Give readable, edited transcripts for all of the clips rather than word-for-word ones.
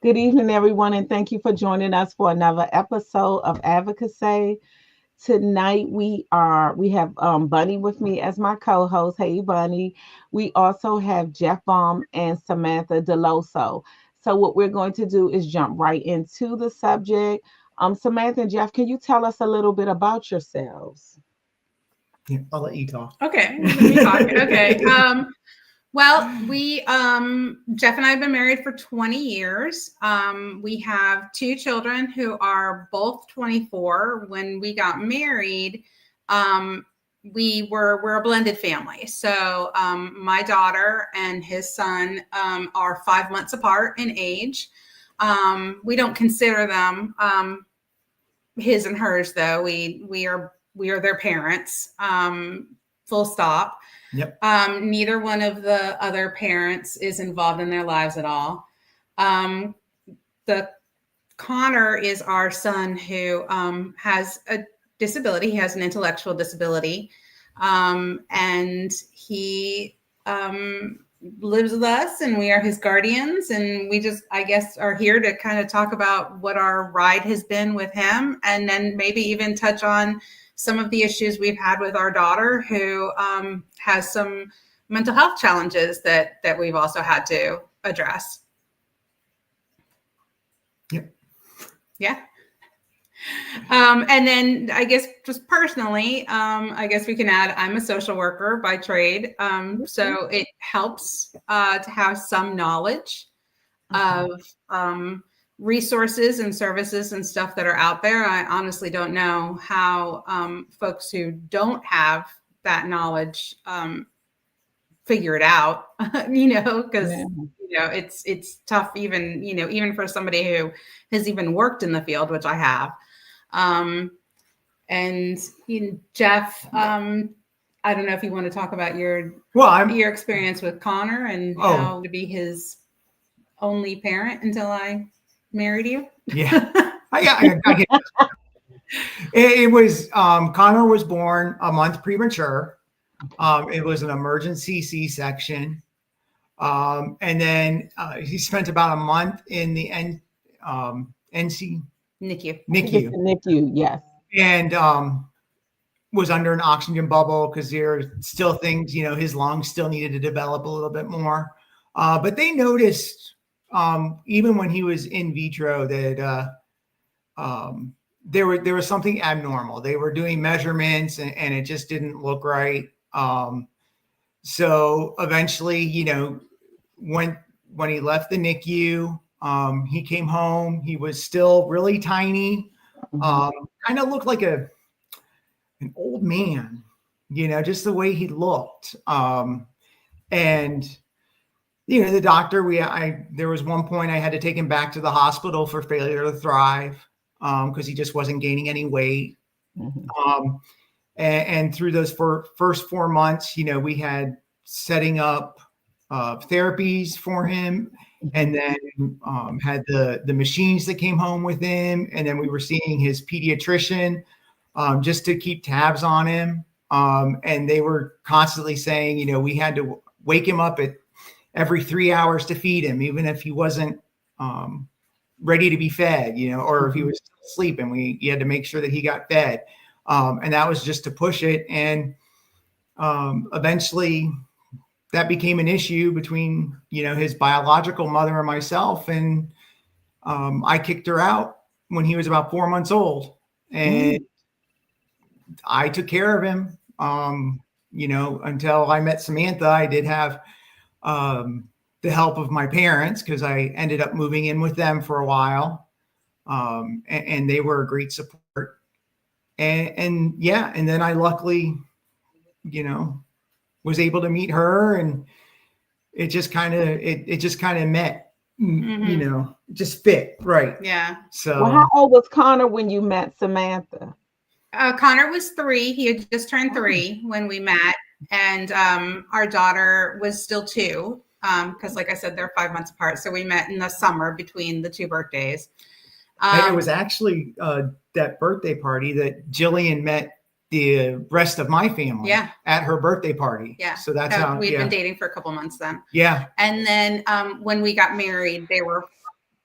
Good evening, everyone, and thank you for joining us for another episode of Advocacy. Tonight we have Bunny with me as my co-host. Hey, Bunny. We also have Jeff Baum and Samantha Deloso. So what we're going to do is jump right into the subject. Samantha and Jeff, can you tell us a little bit about yourselves? Yeah, I'll let you talk. Okay, let me talk. Okay. Well, we Jeff and I have been married for 20 years. We have two children who are both 24. When we got married, we're a blended family. So my daughter and his son are 5 months apart in age. We don't consider them his and hers, though. We are their parents. Full stop. Yep. Neither one of the other parents is involved in their lives at all. The Connor is our son who has a disability. He has an intellectual disability, and he lives with us, and we are his guardians. And we just, I guess, are here to kind of talk about what our ride has been with him, and then maybe even touch on some of the issues we've had with our daughter, who has some mental health challenges that we've also had to address. Yep. Yeah. And then I guess just personally, I guess we can add, I'm a social worker by trade. So it helps to have some knowledge of resources and services and stuff that are out there. I honestly don't know how folks who don't have that knowledge figure it out, because it's tough, even for somebody who has even worked in the field, which I have. And Jeff, I don't know if you want to talk about your experience with Connor and how to be his only parent until I married you. Yeah. I get it was Connor was born a month premature. It was an emergency C-section. And then he spent about a month in the NICU. NICU, yes. And was under an oxygen bubble because there are still things, his lungs still needed to develop a little bit more. But they noticed, even when he was in vitro, that there was something abnormal. They were doing measurements and it just didn't look right. So eventually, when he left the NICU, he came home. He was still really tiny. Kind of looked like an old man, just the way he looked. And the doctor, there was one point I had to take him back to the hospital for failure to thrive, because he just wasn't gaining any weight. And through those first 4 months, we had setting up therapies for him, and then had the machines that came home with him. And then we were seeing his pediatrician just to keep tabs on him. And they were constantly saying, we had to wake him up at every 3 hours to feed him, even if he wasn't ready to be fed, or if he was sleeping, you had to make sure that he got fed. And that was just to push it. And eventually that became an issue between, his biological mother and myself. And I kicked her out when he was about 4 months old. And I took care of him, until I met Samantha. I did have the help of my parents, because I ended up moving in with them for a while. And they were a great support. And then I luckily, was able to meet her, and it just kind of met, just fit. Right. Yeah. So how old was Connor when you met Samantha? Connor was 3. He had just turned 3 when we met. And our daughter was still 2, because like I said, they're 5 months apart. So we met in the summer between the 2 birthdays. It was actually that birthday party that Jillian met the rest of my family at her birthday party. Yeah. So that's how we'd been dating for a couple months then. Yeah. And then when we got married, they were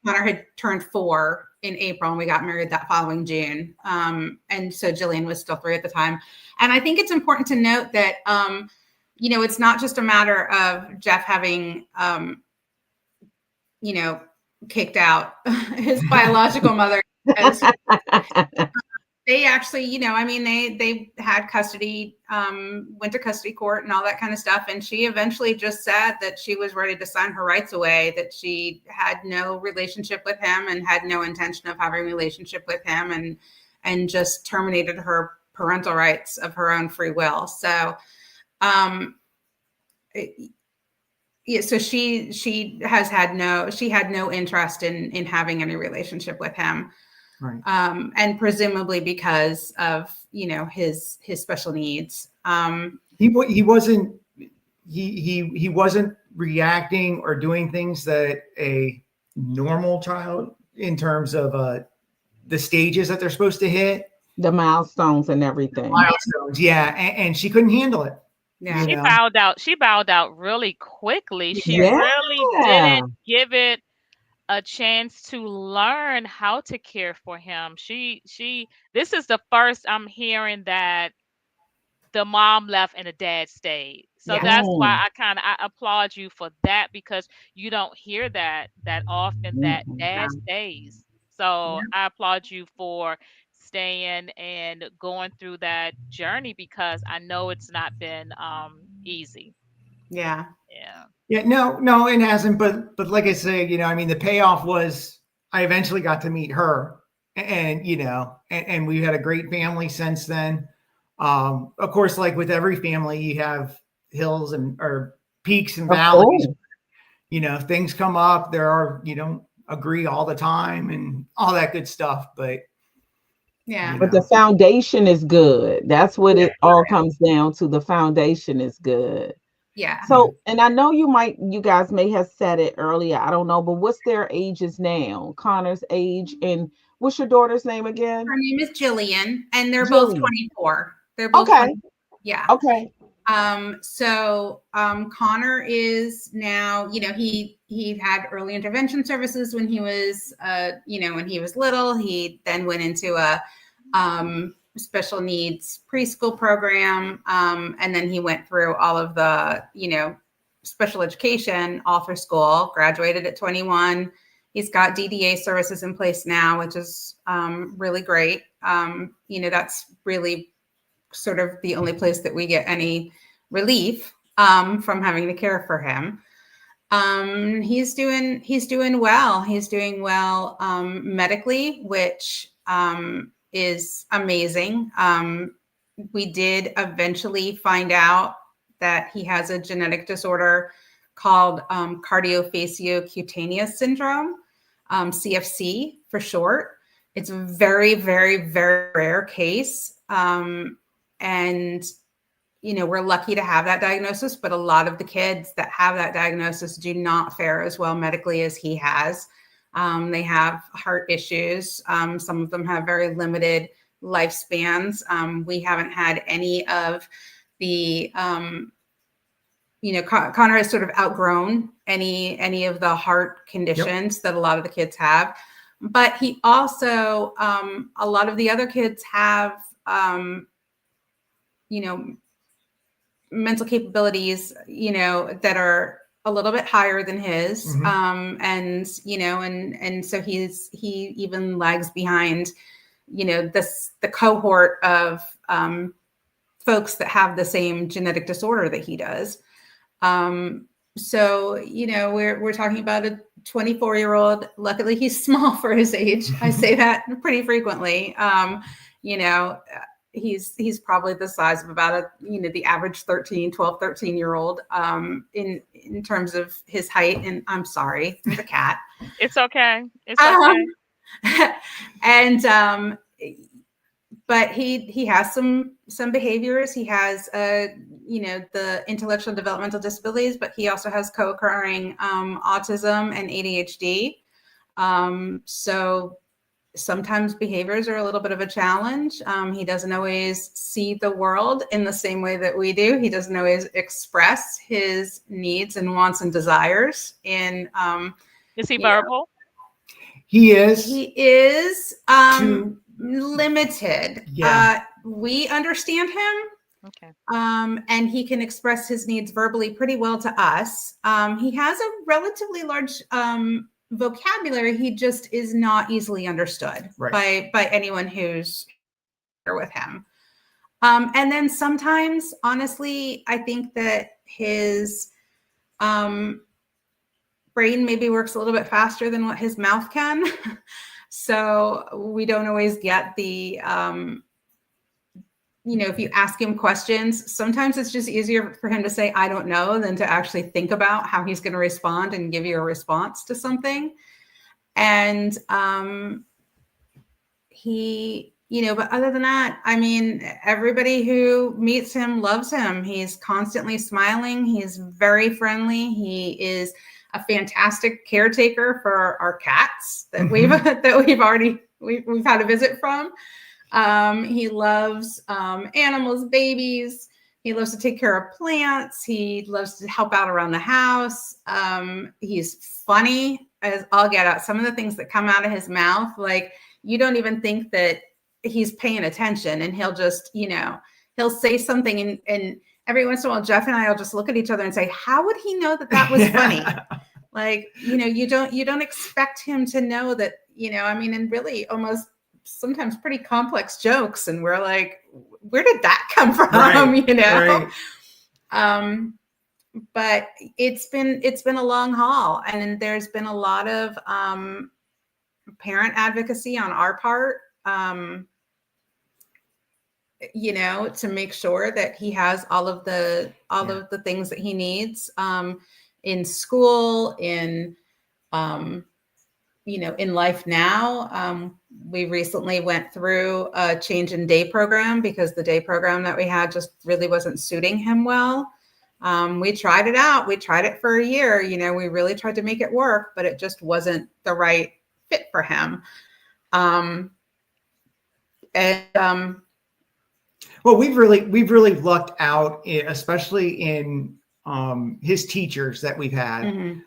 Connor had turned 4 in April, and we got married that following June. And so Jillian was still 3 at the time. And I think it's important to note that, it's not just a matter of Jeff having, kicked out his biological mother. They actually, they had custody, went to custody court and all that kind of stuff. And she eventually just said that she was ready to sign her rights away, that she had no relationship with him and had no intention of having a relationship with him, and just terminated her parental rights of her own free will. So, so she had no interest in having any relationship with him. Right. And presumably because of, his special needs. He wasn't reacting or doing things that a normal child, in terms of the stages that they're supposed to hit, the milestones and everything. Yeah, and she couldn't handle it. Yeah. She bowed out really quickly. She really didn't give it a chance to learn how to care for him. This is the first I'm hearing that the mom left and the dad stayed. So that's why I applaud you for that, because you don't hear that often, that dad stays. So I applaud you for staying and going through that journey, because I know it's not been easy. Yeah. No, it hasn't. But like I say, the payoff was I eventually got to meet her, and and we've had a great family since then. Of course, like with every family, you have hills or peaks and valleys. Things come up. You don't agree all the time and all that good stuff, but but the foundation is good. That's what it all comes down to. The foundation is good. Yeah. So, and I know you guys may have said it earlier, I don't know, but what's their ages now? Connor's age, and what's your daughter's name again? Her name is Jillian, and they're both 24. They're both okay. 24. Yeah. Okay. So Connor is now, he had early intervention services when he was, when he was little. He then went into a special needs preschool program. And then he went through all of the, special education all through school, graduated at 21. He's got DDA services in place now, which is really great. That's really sort of the only place that we get any relief from having to care for him. He's doing well. He's doing well medically, which is amazing. We did eventually find out that he has a genetic disorder called cardiofaciocutaneous syndrome, CFC for short. It's a very, very, very rare case. And, we're lucky to have that diagnosis, but a lot of the kids that have that diagnosis do not fare as well medically as he has. They have heart issues. Some of them have very limited lifespans. We haven't had any of the, Connor has sort of outgrown any of the heart conditions that a lot of the kids have. But he also, a lot of the other kids have, mental capabilities, that are a little bit higher than his. And so he even lags behind, the cohort of folks that have the same genetic disorder that he does. So, we're talking about a 24-year-old. Luckily, he's small for his age. I say that pretty frequently. He's probably the size of about the average 12, 13-year-old in terms of his height. And I'm sorry, there's a cat. It's okay. It's okay. And but he has some behaviors. He has the intellectual and developmental disabilities, but he also has co-occurring autism and ADHD. So sometimes behaviors are a little bit of a challenge. He doesn't always see the world in the same way that we do. He doesn't always express his needs and wants and desires in is he verbal? He is. He is limited. Yeah. We understand him. Okay. And he can express his needs verbally pretty well to us. He has a relatively large vocabulary. He just is not easily understood by anyone who's with him. And then sometimes, honestly, I think that his brain maybe works a little bit faster than what his mouth can. So we don't always get the, if you ask him questions, sometimes it's just easier for him to say, I don't know, than to actually think about how he's going to respond and give you a response to something. And but other than that, I mean, everybody who meets him loves him. He's constantly smiling. He's very friendly. He is a fantastic caretaker for our cats that we've had a visit from. He loves animals, babies. He loves to take care of plants. He loves to help out around the house. He's funny as all get out. Some of the things that come out of his mouth, like you don't even think that he's paying attention, and he'll just, he'll say something, and every once in a while, Jeff and I will just look at each other and say, how would he know that was funny? Like, you don't expect him to know that, and really almost sometimes pretty complex jokes. And we're like, where did that come from? Right. But it's been a long haul, and there's been a lot of parent advocacy on our part, to make sure that he has all of the things that he needs in school, in life now. We recently went through a change in day program because the day program that we had just really wasn't suiting him well. We tried it out. We tried it for a year. We really tried to make it work, but it just wasn't the right fit for him. Well, we've really lucked out, especially in his teachers that we've had. Mm-hmm.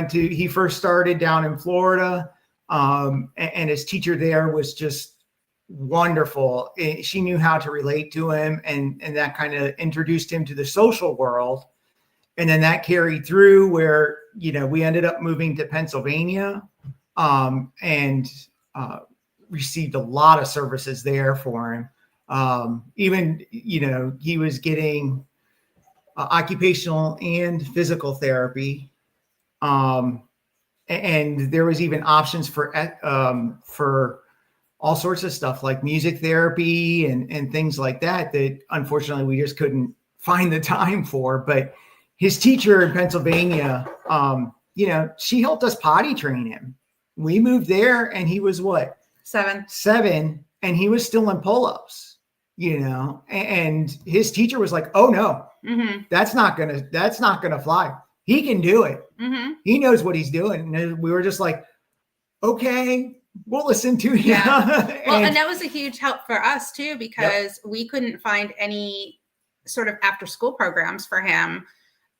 He first started down in Florida, and his teacher there was just wonderful. She knew how to relate to him, and that kind of introduced him to the social world. And then that carried through where, we ended up moving to Pennsylvania, and received a lot of services there for him. Even, he was getting occupational and physical therapy. And there was even options for all sorts of stuff like music therapy and things like that unfortunately we just couldn't find the time for. But his teacher in Pennsylvania, she helped us potty train him. We moved there and he was what? 7, and he was still in pull-ups, and his teacher was like, oh no, mm-hmm. that's not gonna fly. He can do it. Mm-hmm. He knows what he's doing. And we were just like, okay, we'll listen to you. Yeah. Well, and that was a huge help for us too, because we couldn't find any sort of after school programs for him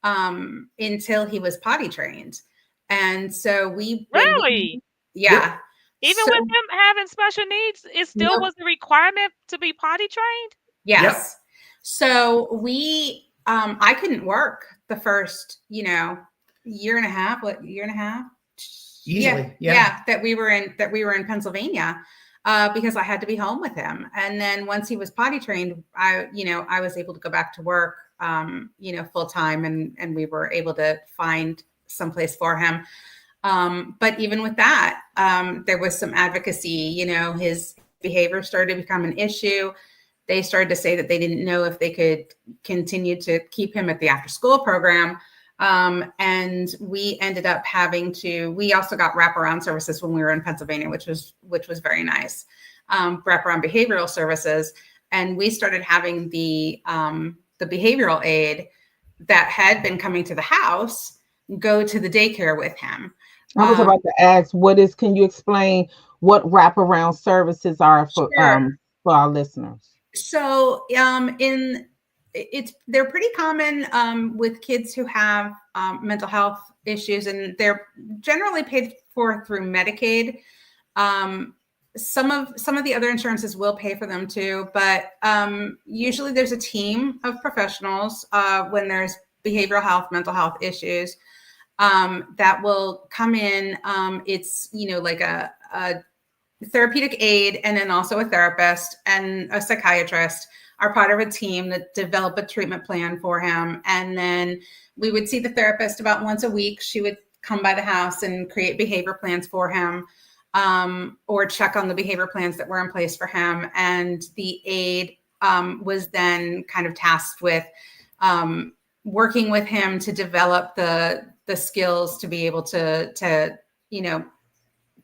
until he was potty trained. And so really, yeah. Even with him having special needs, it still was a requirement to be potty trained? Yes. Yep. So I couldn't work the first, year and a half. Easily. Yeah. That we were in Pennsylvania, because I had to be home with him. And then once he was potty trained, I was able to go back to work, full time, and we were able to find someplace for him. But even with that, there was some advocacy. His behavior started to become an issue. They started to say that they didn't know if they could continue to keep him at the after school program. And we ended up we also got wraparound services when we were in Pennsylvania, which was very nice. Wraparound behavioral services. And we started having the behavioral aide that had been coming to the house go to the daycare with him. I was about to ask, can you explain what wraparound services are for our listeners? So they're pretty common with kids who have mental health issues, and they're generally paid for through Medicaid. Some of the other insurances will pay for them too, but usually there's a team of professionals when there's behavioral health, mental health issues that will come in. It's, like a therapeutic aide, and then also a therapist and a psychiatrist are part of a team that develop a treatment plan for him. And then we would see the therapist about once a week. She would come by the house and create behavior plans for him, or check on the behavior plans that were in place for him. And the aide was then kind of tasked with working with him to develop the skills to be able to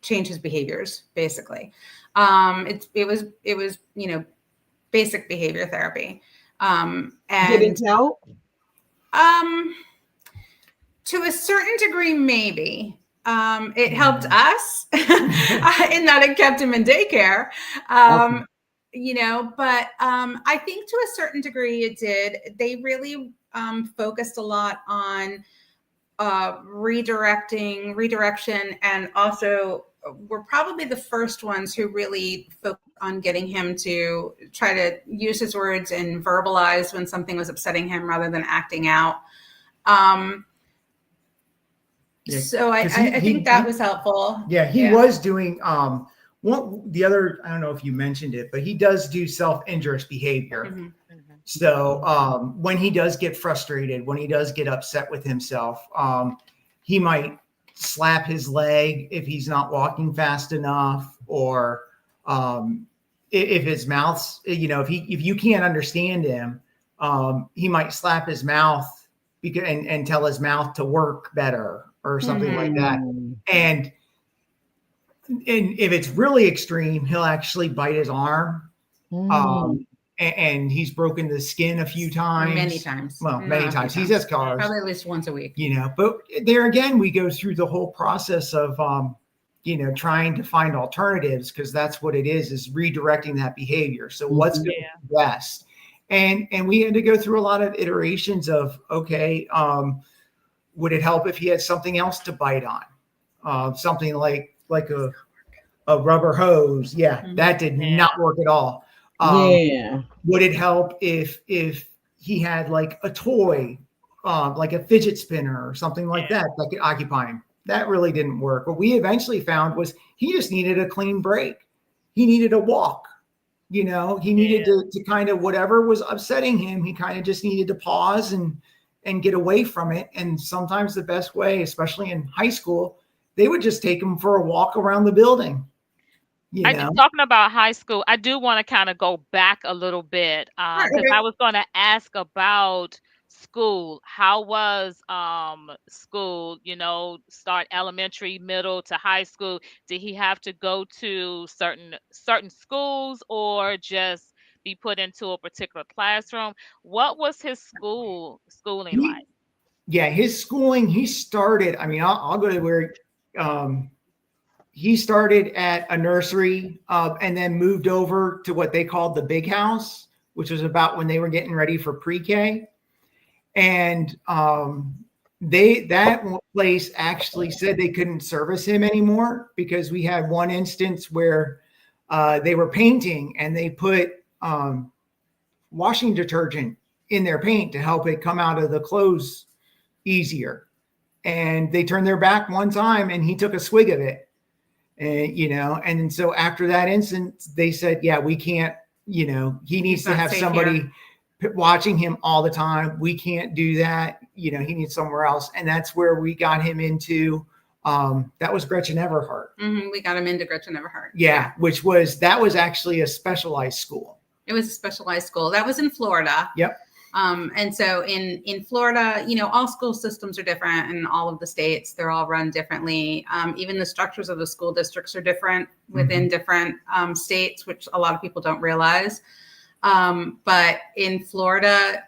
change his behaviors, basically. It was basic behavior therapy. And did it help? To a certain degree, maybe. It helped us in that it kept him in daycare. But I think to a certain degree it did. They really focused a lot on redirection, and also were probably the first ones who really focused on getting him to try to use his words and verbalize when something was upsetting him rather than acting out. So I think that was helpful. Yeah, he was doing the other, I don't know if you mentioned it, but he does do self-injurious behavior. Mm-hmm. So when he does get frustrated, when he does get upset with himself, he might slap his leg if he's not walking fast enough, or if his mouth's, if you can't understand him, he might slap his mouth and tell his mouth to work better or something like that. And if it's really extreme, he'll actually bite his arm. And he's broken the skin a few times. Many times. Well, many times. He has scars. Probably at least once a week. But there again, we go through the whole process of, trying to find alternatives, because that's what it is redirecting that behavior. So what's going to be best? And we had to go through a lot of iterations of, okay, would it help if he had something else to bite on? Something like a rubber hose. Yeah, that did not work at all. Would it help if he had like a toy, like a fidget spinner or something like that could occupy him? That really didn't work. What we eventually found was he just needed a clean break. He needed a walk. He needed to kind of, whatever was upsetting him, he kind of just needed to pause and get away from it. And sometimes the best way, especially in high school, they would just take him for a walk around the building. Talking about high school, I do want to kind of go back a little bit, because I was going to ask about school. How was school, start elementary, middle to high school? Did he have to go to certain schools, or just be put into a particular classroom? What was his schooling like? Yeah, his schooling, he started, I'll go to where he started at a nursery, and then moved over to what they called the big house, which was about when they were getting ready for pre-K. And that place actually said they couldn't service him anymore, because we had one instance where they were painting and they put washing detergent in their paint to help it come out of the clothes easier. And they turned their back one time and he took a swig of it. And so after that incident, they said, yeah, we can't, he needs to have somebody watching him all the time. We can't do that. He needs somewhere else. And that's where we got him into, that was Gretchen Everhart. We got him into Gretchen Everhart. Yeah. That was actually a specialized school. It was a specialized school. That was in Florida. Yep. And so in Florida, all school systems are different in all of the states. They're all run differently. Even the structures of the school districts are different within different states, which a lot of people don't realize. But in Florida,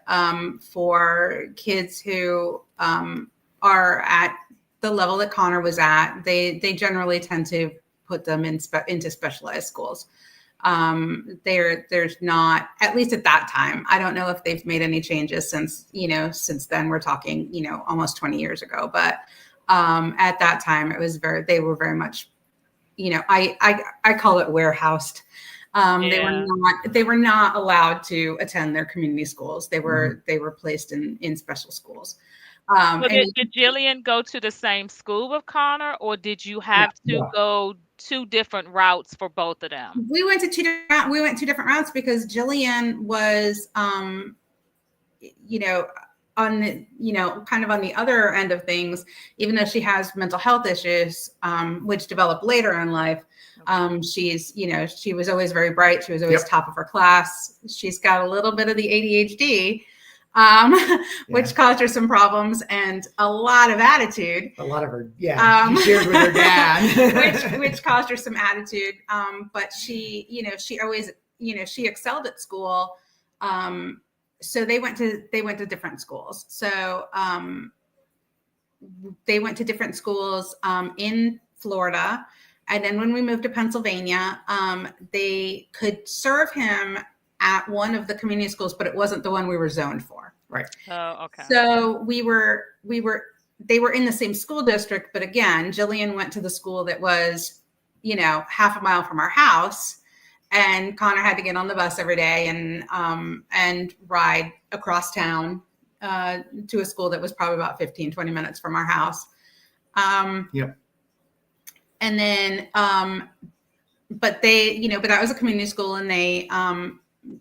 for kids who are at the level that Connor was at, they generally tend to put them into specialized schools. There's not, at least at that time, I don't know if they've made any changes since then. We're talking, almost 20 years ago, but At that time, they were very much, I call it warehoused. They were not allowed to attend their community schools. They were placed in special schools. So did Jillian go to the same school with Connor, or did you have to go 2 different routes for both of them? We went 2 different routes because Jillian was, on the, kind of on the other end of things, even though she has mental health issues, which developed later in life. She was always very bright. She was always top of her class. She's got a little bit of the ADHD, which caused her some problems and a lot of attitude. A lot of her, she shared with her dad, which caused her some attitude. But she always, she excelled at school. So they went to different schools. So they went to different schools in Florida. And then when we moved to Pennsylvania, they could serve him at one of the community schools, but it wasn't the one we were zoned for. Right. Oh, okay. So they were in the same school district, but again, Jillian went to the school that was, half a mile from our house, and Connor had to get on the bus every day and ride across town to a school that was probably about 15, 20 minutes from our house. And then, but that was a community school, and they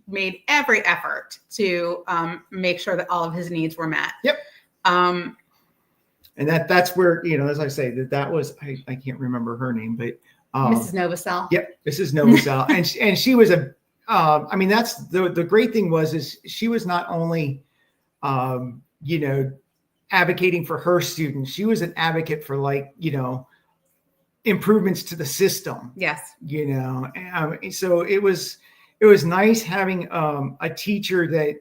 made every effort to make sure that all of his needs were met. Yep. And that's where, as I say, that was, I can't remember her name, but Mrs. Novosel. Yep. Mrs. Novosel. and she was that's the great thing is she was not only, advocating for her students, she was an advocate for improvements to the system. Yes. So it was nice having a teacher that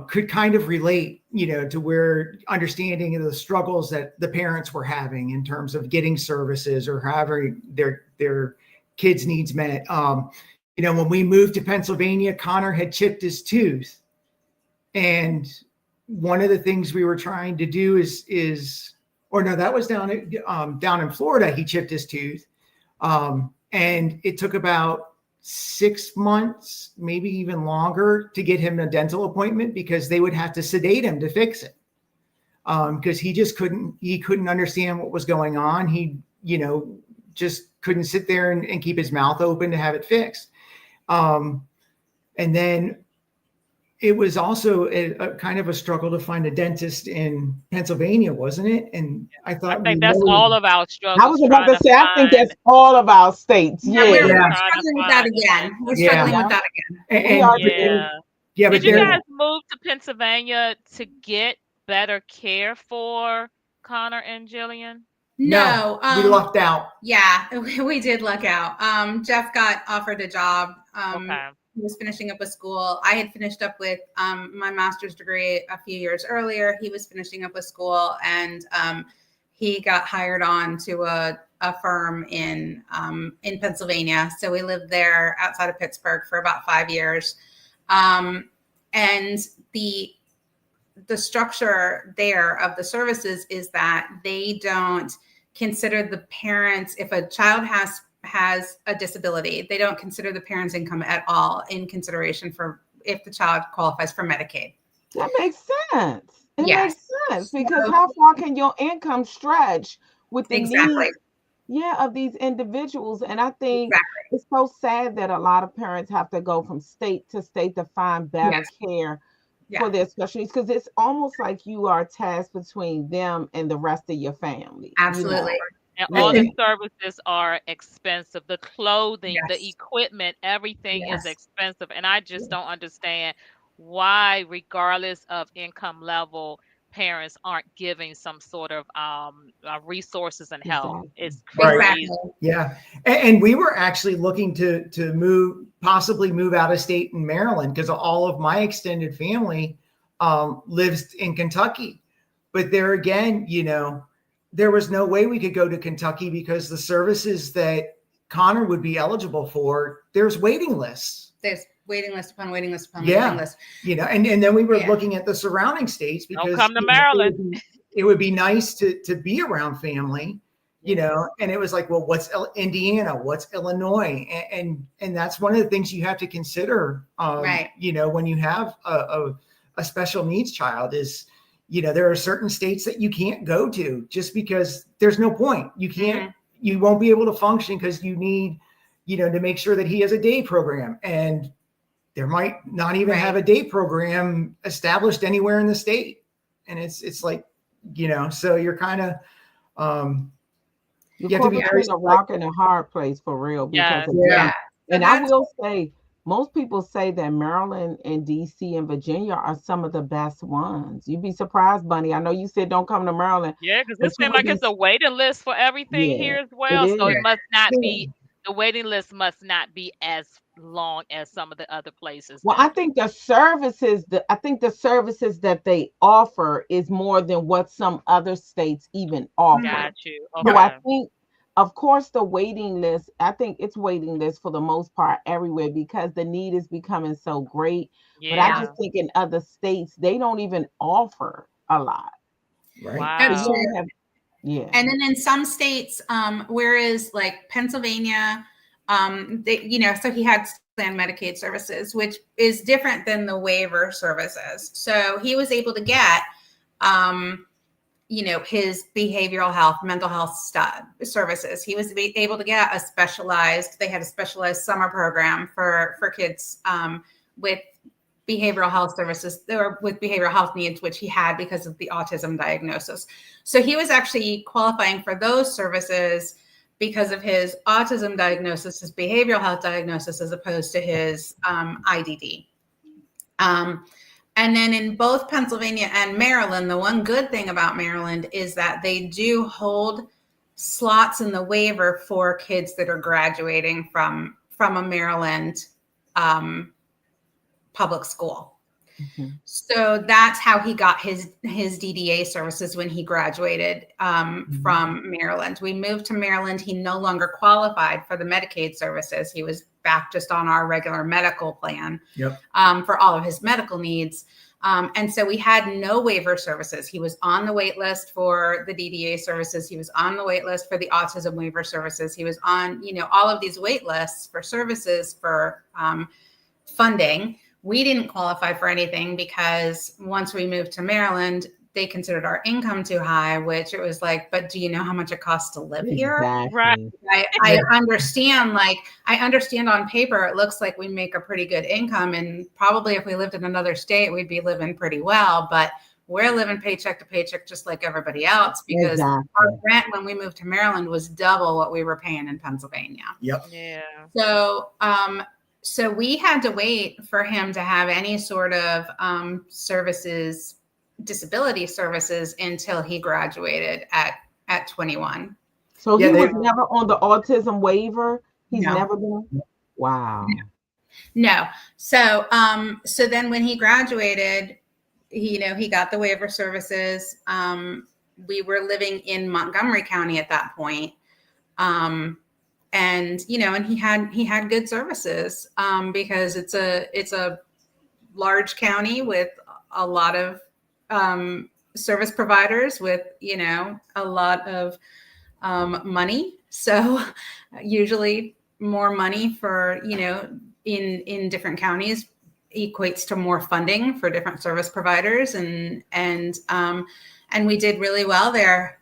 could kind of relate, to where understanding of the struggles that the parents were having in terms of getting services or having their kids' needs met. When we moved to Pennsylvania, Connor had chipped his tooth, and one of the things we were trying to do that was down in Florida. He chipped his tooth, and it took about 6 months, maybe even longer, to get him a dental appointment because they would have to sedate him to fix it. Because he just couldn't understand what was going on. He, just couldn't sit there and keep his mouth open to have it fixed. And then it was also a kind of a struggle to find a dentist in Pennsylvania, wasn't it? And I think that's all of our struggles. I was about to say, I think that's all of our states. We're struggling with that again. We're struggling with that again. Did you guys move to Pennsylvania to get better care for Connor and Jillian? No, we lucked out. Yeah, we did luck out. Jeff got offered a job. Okay. He was finishing up with school. I had finished up with my master's degree a few years earlier. He was finishing up with school, and he got hired on to a firm in Pennsylvania. So we lived there outside of Pittsburgh for about 5 years. And the structure there of the services is that they don't consider the parents, if a child has a disability, they don't consider the parents' income at all in consideration for if the child qualifies for Medicaid. That makes sense. It makes sense because how far can your income stretch with the needs of these individuals? And I think it's so sad that a lot of parents have to go from state to state to find better care for their special needs, because it's almost like you are tasked between them and the rest of your family. Absolutely. And all the services are expensive. The clothing, the equipment, everything is expensive. And I just don't understand why, regardless of income level, parents aren't giving some sort of resources and help. It's crazy. Yeah. And we were actually looking to possibly move out of state in Maryland, because all of my extended family lives in Kentucky. But there again, there was no way we could go to Kentucky because the services that Connor would be eligible for, there's waiting lists. There's waiting list upon waiting list upon waiting list. And then we were looking at the surrounding states because don't come to Maryland. it would be nice to be around family, you know. And it was like, well, what's Indiana? What's Illinois? And that's one of the things you have to consider, Right. you know, when you have a special needs child is, you know, there are certain states that you can't go to just because there's no point. You can't, you won't be able to function because you need, you know, to make sure that he has a day program, and there might not even have a day program established anywhere in the state. And it's like, you know, so you're kind of, you have to be very between a rock and a hard place for real. Because Yes. and I will say, most people say that Maryland and DC and Virginia are some of the best ones. You'd be surprised, Bunny. I know you said don't come to Maryland, Yeah, because but it you seems would like be. it's a waiting list for everything Yeah, here as it well. So is. it must not be, the waiting list must not be as long as some of the other places Well, then. I think the services that they offer is more than what some other states even offer. Got you. So I Okay. think, of course, the waiting list, I think it's waiting list for the most part everywhere because the need is becoming so great. But I Yeah. just think in other states, they don't even offer a lot. right. So you That's Wow. true. don't have, yeah. And then in some states, whereas like Pennsylvania, they, you know, so he had planned Medicaid services, which is different than the waiver services. So he was able to get, you know, his behavioral health, mental health services. He was able to get a specialized, they had a specialized summer program for kids with behavioral health services or with behavioral health needs, which he had because of the autism diagnosis. So he was actually qualifying for those services because of his autism diagnosis, his behavioral health diagnosis, as opposed to his IDD. And then in both Pennsylvania and Maryland, the one good thing about Maryland is that they do hold slots in the waiver for kids that are graduating from a Maryland public school. Mhm. So that's how he got his DDA services when he graduated from Maryland. We moved to Maryland. He no longer qualified for the Medicaid services. He was back just on our regular medical plan for all of his medical needs. And so we had no waiver services. He was on the wait list for the DDA services. He was on the wait list for the autism waiver services. He was on, you know, all of these wait lists for services for funding. We didn't qualify for anything because once we moved to Maryland, they considered our income too high, which it was like, but do you know how much it costs to live here? Right. Exactly. I understand, like, I understand on paper, it looks like we make a pretty good income. And probably if we lived in another state, we'd be living pretty well. But we're living paycheck to paycheck, just like everybody else, because our rent when we moved to Maryland was double what we were paying in Pennsylvania. Yep. Yeah. So, so we had to wait for him to have any sort of services, disability services, until he graduated at 21. So he was never on the autism waiver. He's No. never been. Wow. No. So, so then when he graduated, he got the waiver services. We were living in Montgomery County at that point. And, you know, and he had good services because it's a large county with a lot of service providers with, you know, a lot of money. So usually more money for, you know, in different counties equates to more funding for different service providers. And we did really well there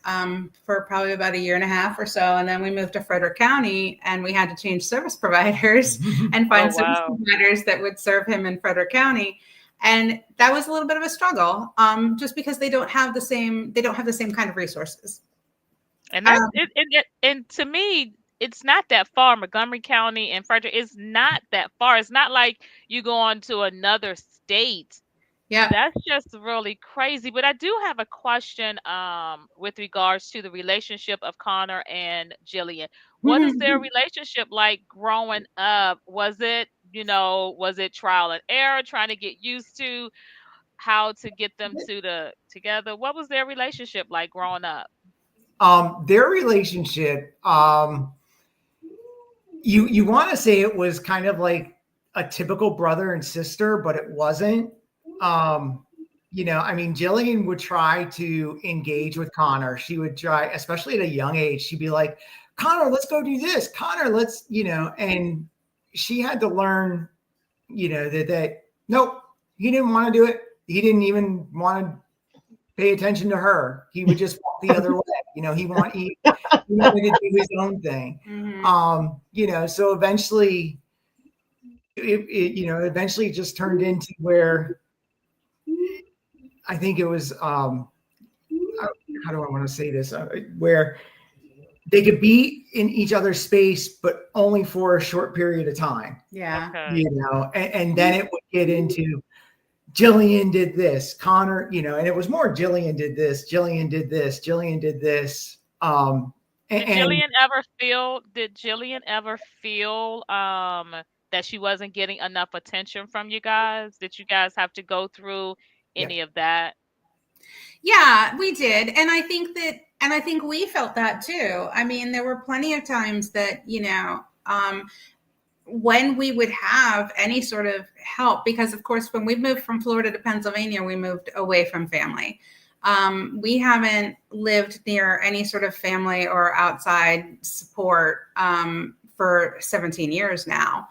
for probably about a year and a half or so. And then we moved to Frederick County and we had to change service providers and find service providers that would serve him in Frederick County. And that was a little bit of a struggle just because they don't have the same kind of resources. And that's and to me, it's not that far. Montgomery County and Frederick is not that far. It's not like you go on to another state. Yeah. That's just really crazy. But I do have a question with regards to the relationship of Connor and Jillian. What is their relationship like growing up? Was it trial and error, trying to get used to how to get them together? What was their relationship like growing up? Their relationship, you want to say it was kind of like a typical brother and sister, but it wasn't. I mean, Jillian would try to engage with Connor. She would try, especially at a young age, she'd be like, Connor, let's go do this. Connor, let's, and she had to learn, that nope, he didn't want to do it. He didn't even want to pay attention to her. He would just walk the other way. He wanted to do his own thing. So eventually it just turned into where I think it was, how do I want to say this? Where they could be in each other's space, but only for a short period of time. Yeah. Okay. And then it would get into Jillian did this, Connor, and it was more Jillian did this, Jillian did this, Jillian did this. Did Jillian ever feel that she wasn't getting enough attention from you guys? Did you guys have to go through any of that? Yeah, we did. And I think we felt that too. I mean, there were plenty of times that, when we would have any sort of help, because of course, when we moved from Florida to Pennsylvania, we moved away from family. We haven't lived near any sort of family or outside support for 17 years now.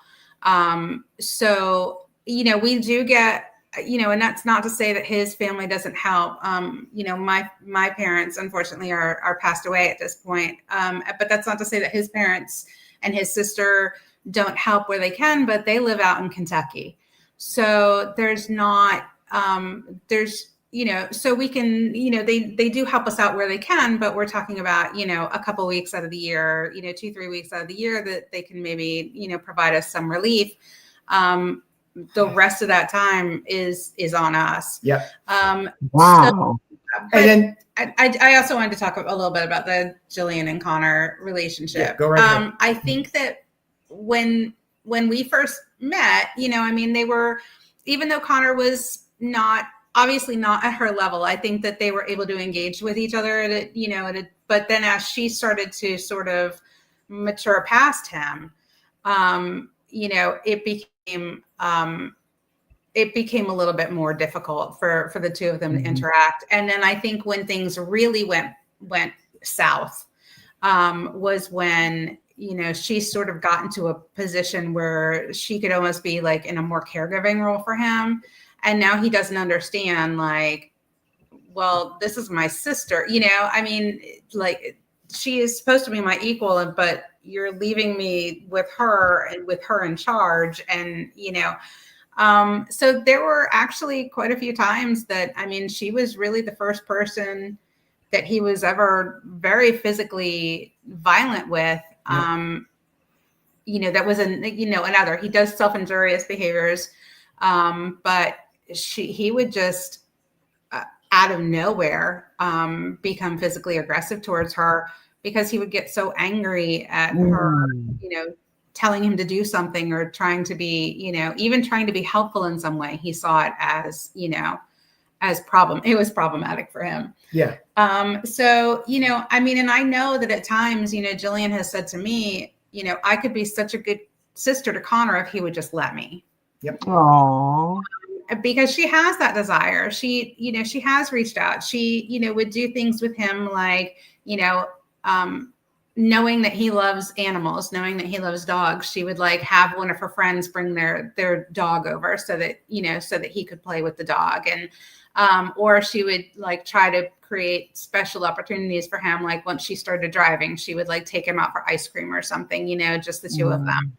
So, we do get, and that's not to say that his family doesn't help. My parents, unfortunately, are passed away at this point. But that's not to say that his parents and his sister don't help where they can, but they live out in Kentucky. So there's not, so we can, they do help us out where they can, but we're talking about, a couple weeks out of the year, 2-3 weeks out of the year that they can maybe, provide us some relief. The rest of that time is on us. Yeah. Wow. But and then I also wanted to talk a little bit about the Jillian and Connor relationship. Yeah, go right ahead. I think that when we first met, they were, even though Connor was obviously not at her level, I think that they were able to engage with each other but then as she started to sort of mature past him, it became a little bit more difficult for the two of them to interact. And then I think when things really went south, was when, she sort of got into a position where she could almost be like in a more caregiving role for him. And now he doesn't understand, like, well, this is my sister, like, she is supposed to be my equal, but you're leaving me with her and with her in charge. And, so there were actually quite a few times that, she was really the first person that he was ever very physically violent with. That was another, he does self-injurious behaviors. But he would just out of nowhere become physically aggressive towards her because he would get so angry at her, telling him to do something or trying to be, even trying to be helpful in some way. He saw it as, it was problematic for him. Yeah. So, and I know that at times, Jillian has said to me, I could be such a good sister to Connor if he would just let me. Yep. Aww. Because she has that desire. She, she has reached out. She, would do things with him like, knowing that he loves animals, knowing that he loves dogs. She would like have one of her friends bring their dog over so that he could play with the dog. And, or she would like try to create special opportunities for him. Like once she started driving, she would like take him out for ice cream or something, just the two of them.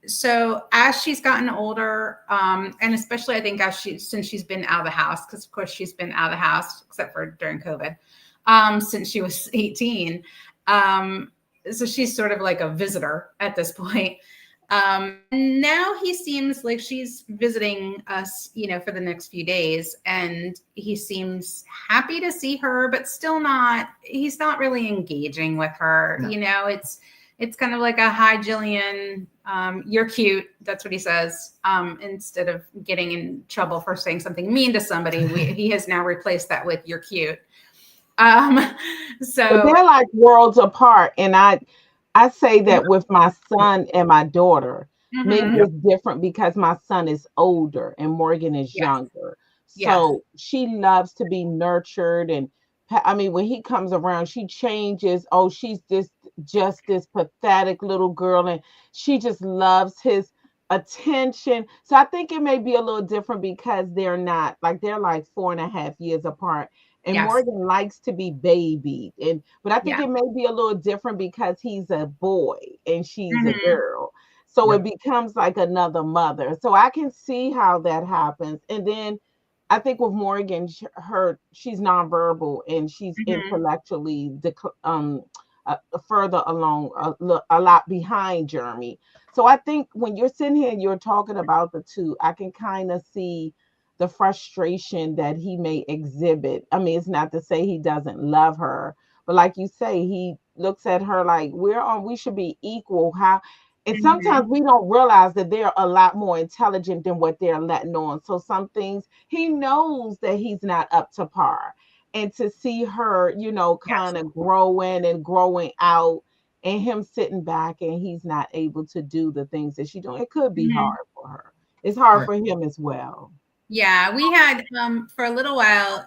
So as she's gotten older, and especially I think since she's been out of the house, because of course she's been out of the house except for during COVID, since she was 18. So she's sort of like a visitor at this point. Now he seems like she's visiting us, for the next few days, and he seems happy to see her, but still he's not really engaging with her. No. It's kind of like a hi, Jillian, you're cute. That's what he says. Instead of getting in trouble for saying something mean to somebody, he has now replaced that with you're cute. So but they're like worlds apart. And I say that with my son and my daughter, maybe it's different because my son is older and Morgan is younger. Yeah. So she loves to be nurtured. And I mean, when he comes around, she changes. Oh, she's just this pathetic little girl, and she just loves his attention. So I think it may be a little different because they're like 4.5 years apart. And Yes. Morgan likes to be babied. But I think Yeah. it may be a little different because he's a boy and she's a Hmm. girl. So it Yep. becomes like another mother. So I can see how that happens. And then I think with Morgan, she's nonverbal and she's Hmm. intellectually further along, a lot behind Jeremy. So I think when you're sitting here and you're talking about the two, I can kind of see the frustration that he may exhibit. I mean, it's not to say he doesn't love her, but like you say, he looks at her like we should be equal. How and sometimes Hmm. we don't realize that they're a lot more intelligent than what they're letting on. So some things he knows that he's not up to par. And to see her, Yes. kind of growing out and him sitting back and he's not able to do the things that she's doing, it could be Hmm. hard for her. It's hard Right. for him as well. Yeah, we had for a little while,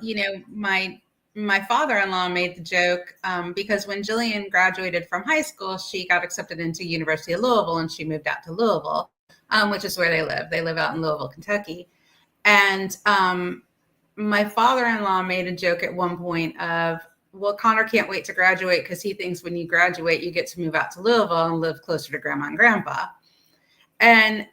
my father-in-law made the joke because when Jillian graduated from high school, she got accepted into University of Louisville and she moved out to Louisville, which is where they live. They live out in Louisville, Kentucky. And my father-in-law made a joke at one point of, well, Connor can't wait to graduate because he thinks when you graduate, you get to move out to Louisville and live closer to grandma and grandpa. And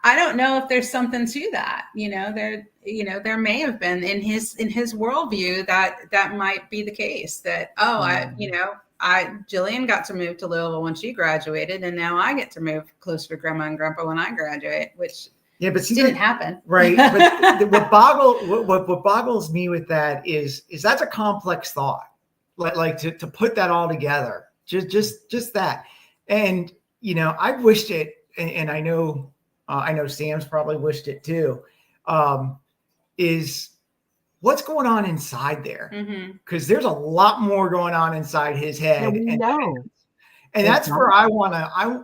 I don't know if there's something to that. There may have been in his worldview that might be the case. That Jillian got to move to Louisville when she graduated, and now I get to move closer to grandma and grandpa when I graduate, which But see, didn't happen. Right. But what boggles me with that is that's a complex thought. Like to put that all together. Just that. And I wished it, and I know Sam's probably wished it too. Is what's going on inside there? Because there's a lot more going on inside his head. And we know. And that's where I wanna, I've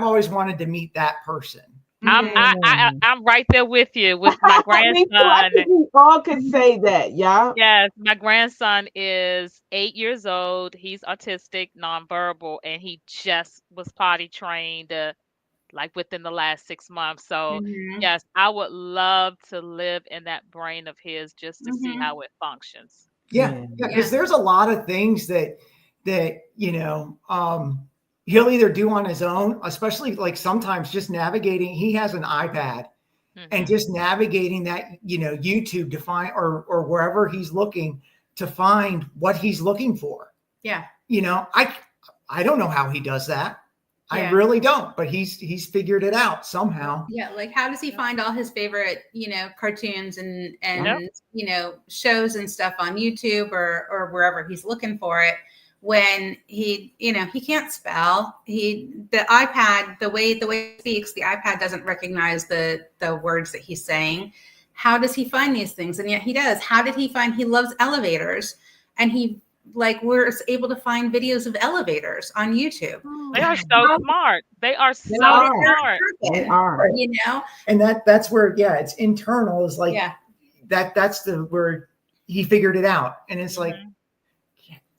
always wanted to meet that person. I'm right there with you with my Me too. I grandson. think we all could say that. Yeah. Yes, my grandson is 8 years old. He's autistic, nonverbal, and he just was potty trained like within the last 6 months. So Mm-hmm. yes, I would love to live in that brain of his just to see Mm-hmm. how it functions. Yeah. Because there's a lot of things that he'll either do on his own, especially like sometimes just navigating. He has an iPad and Hmm. just navigating that, YouTube to find or wherever he's looking to find what he's looking for. Yeah. I don't know how he does that. I Yeah. really don't, but he's figured it out somehow. Yeah, like how does he find all his favorite, cartoons and Yep. shows and stuff on YouTube or wherever he's looking for it when he can't spell. The iPad, the way he speaks, the iPad doesn't recognize the words that he's saying. How does he find these things? And yet he does. How did he find? He loves elevators, and we're able to find videos of elevators on YouTube. They are so smart. They are so are. smart. They are. And that's where, it's internal is like, that's where he figured it out. And it's like,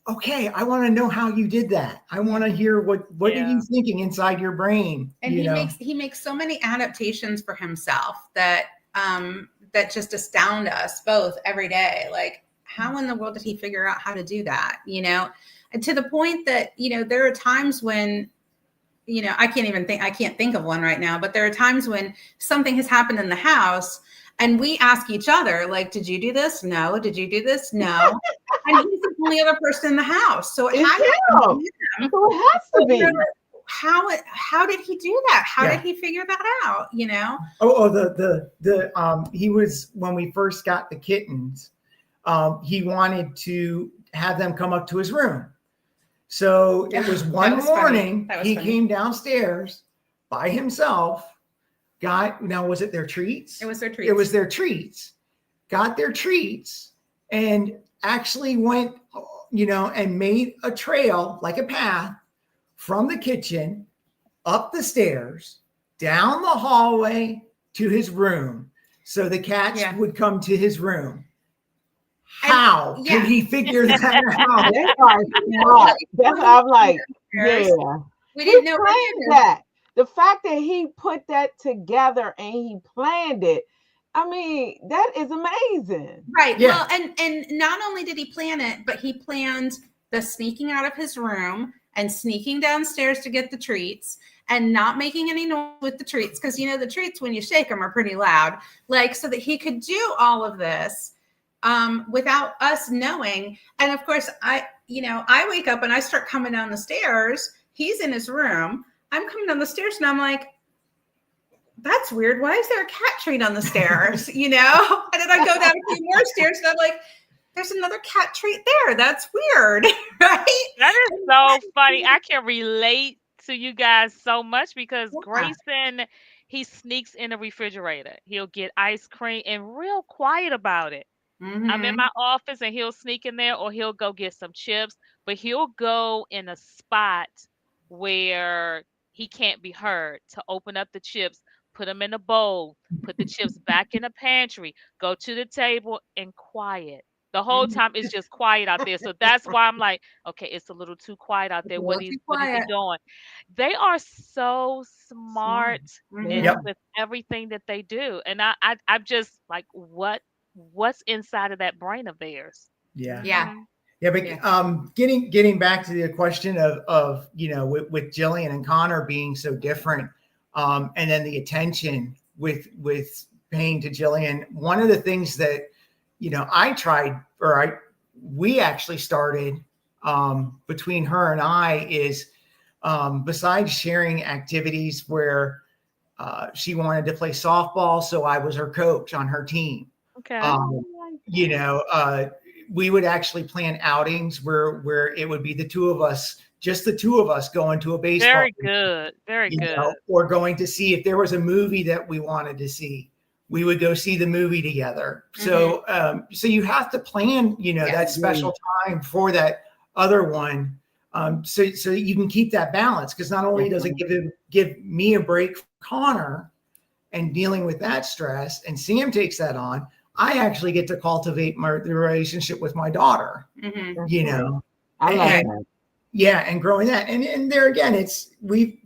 okay, I want to know how you did that. I want to hear what are you thinking inside your brain? And he makes so many adaptations for himself that just astound us both every day. Like, how in the world did he figure out how to do that? And to the point that, there are times when, I can't think of one right now, but there are times when something has happened in the house and we ask each other, like, did you do this? No. Did you do this? No. And he's the only other person in the house. So it has to be. How did he do that? How did he figure that out? He was, when we first got the kittens, he wanted to have them come up to his room. So it was one morning, he came downstairs by himself, was it their treats? It was their treats. It was their treats. Got their treats and actually went, and made a trail, like a path from the kitchen, up the stairs, down the hallway to his room. So the cats Yeah. would come to his room. How And- can he figure that out? They are smart. That's what I'm like, yeah. We He didn't know planned that. The fact that he put that together and he planned it, I mean, that is amazing. Right. Yeah. Well, and not only did he plan it, but he planned the sneaking out of his room and sneaking downstairs to get the treats and not making any noise with the treats, because you know the treats, when you shake them, are pretty loud. Like, so that he could do all of this without us knowing. And of course, I wake up and I start coming down the stairs. He's in his room. I'm coming down the stairs and I'm like, that's weird. Why is there a cat treat on the stairs? And then I go down a few more stairs and I'm like, there's another cat treat there. That's weird. Right? That is so funny. I can relate to you guys so much because Grayson, he sneaks in the refrigerator. He'll get ice cream and real quiet about it. Mm-hmm. I'm in my office and he'll sneak in there, or he'll go get some chips, but he'll go in a spot where he can't be heard to open up the chips, put them in a bowl, put the chips back in the pantry, go to the table and quiet. The whole time it's just quiet out there. So that's why I'm like, okay, it's a little too quiet out there. What is he doing? They are so smart with everything that they do. And I'm just like, what's inside of that brain of theirs? Yeah. Yeah. Yeah, but getting back to the question of with Jillian and Connor being so different, and then the attention with paying to Jillian. One of the things that I tried, we actually started between her and I is besides sharing activities where she wanted to play softball, so I was her coach on her team. Okay. We would actually plan outings where it would be the two of us, just the two of us going to a baseball. Very good. Very good. Or going to see if there was a movie that we wanted to see. We would go see the movie together. Mm-hmm. So you have to plan, that special time for that other one. So you can keep that balance, because not only does it give me a break from Connor and dealing with that stress, and Sam takes that on, I actually get to cultivate the relationship with my daughter, I like that. Yeah. And growing that. And there again,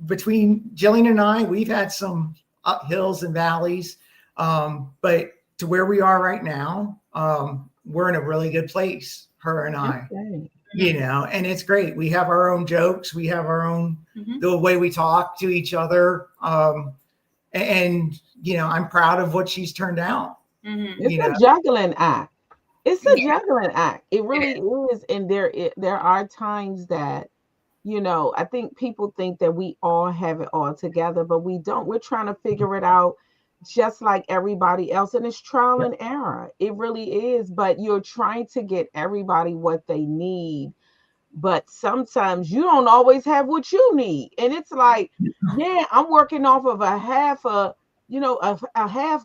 between Jillian and I, we've had some uphills and valleys. But to where we are right now, we're in a really good place, her and I, and it's great. We have our own jokes. We have our own, the way we talk to each other. And I'm proud of what she's turned out. It's a juggling act. It's a juggling act. It really is. And there are times that, I think people think that we all have it all together, but we don't. We're trying to figure it out just like everybody else. And it's trial and error. It really is. But you're trying to get everybody what they need. But sometimes you don't always have what you need. And it's like, I'm working off of a half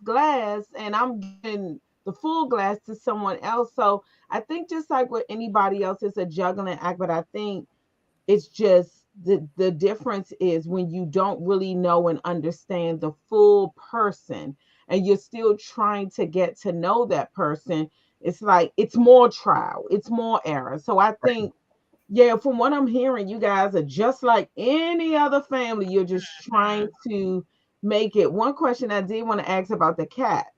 glass, and I'm giving the full glass to someone else. So I think just like with anybody else, it's a juggling act. But I think it's just the difference is when you don't really know and understand the full person, and you're still trying to get to know that person. It's like it's more trial, it's more error. So I think, from what I'm hearing, you guys are just like any other family. You're just trying to make it. One question I did want to ask about the cats.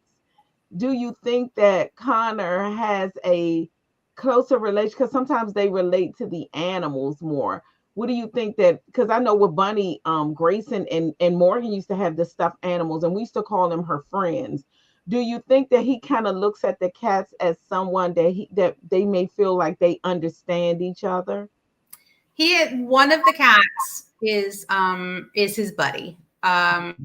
Do you think that Connor has a closer relation? Because sometimes they relate to the animals more. What do you think that, because I know with Bunny, Grayson and Morgan used to have the stuffed animals, and we used to call them her friends. Do you think that he kind of looks at the cats as someone that they may feel like they understand each other? One of the cats is his buddy. He'll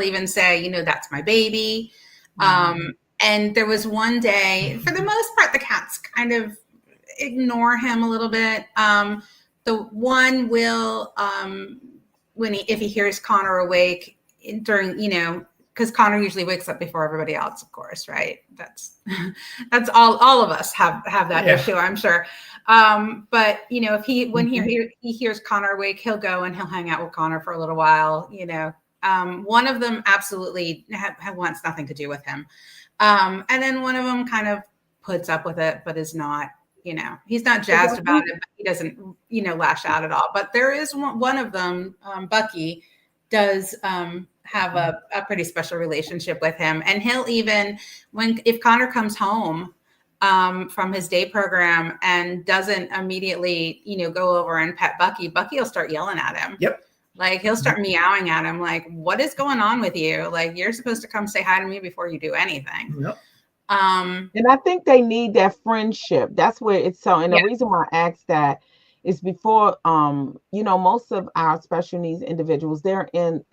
even say, that's my baby. And there was one day, for the most part, the cats kind of ignore him a little bit. The one will, if he hears Connor awake during, because Connor usually wakes up before everybody else, of course, right? That's all of us have that issue, I'm sure. But if when he hears Connor awake, he'll go and he'll hang out with Connor for a little while, One of them absolutely wants nothing to do with him. And then one of them kind of puts up with it, but is not, he's not jazzed about it, but he doesn't, lash out at all. But there is one of them, Bucky, does have a pretty special relationship with him. And he'll even, if Connor comes home from his day program and doesn't immediately, go over and pet Bucky will start yelling at him. Yep. Like he'll start meowing at him. Like, what is going on with you? Like, you're supposed to come say hi to me before you do anything. Yep. And I think they need that friendship. That's where it's so. And the reason why I asked that is before, most of our special needs individuals, they're in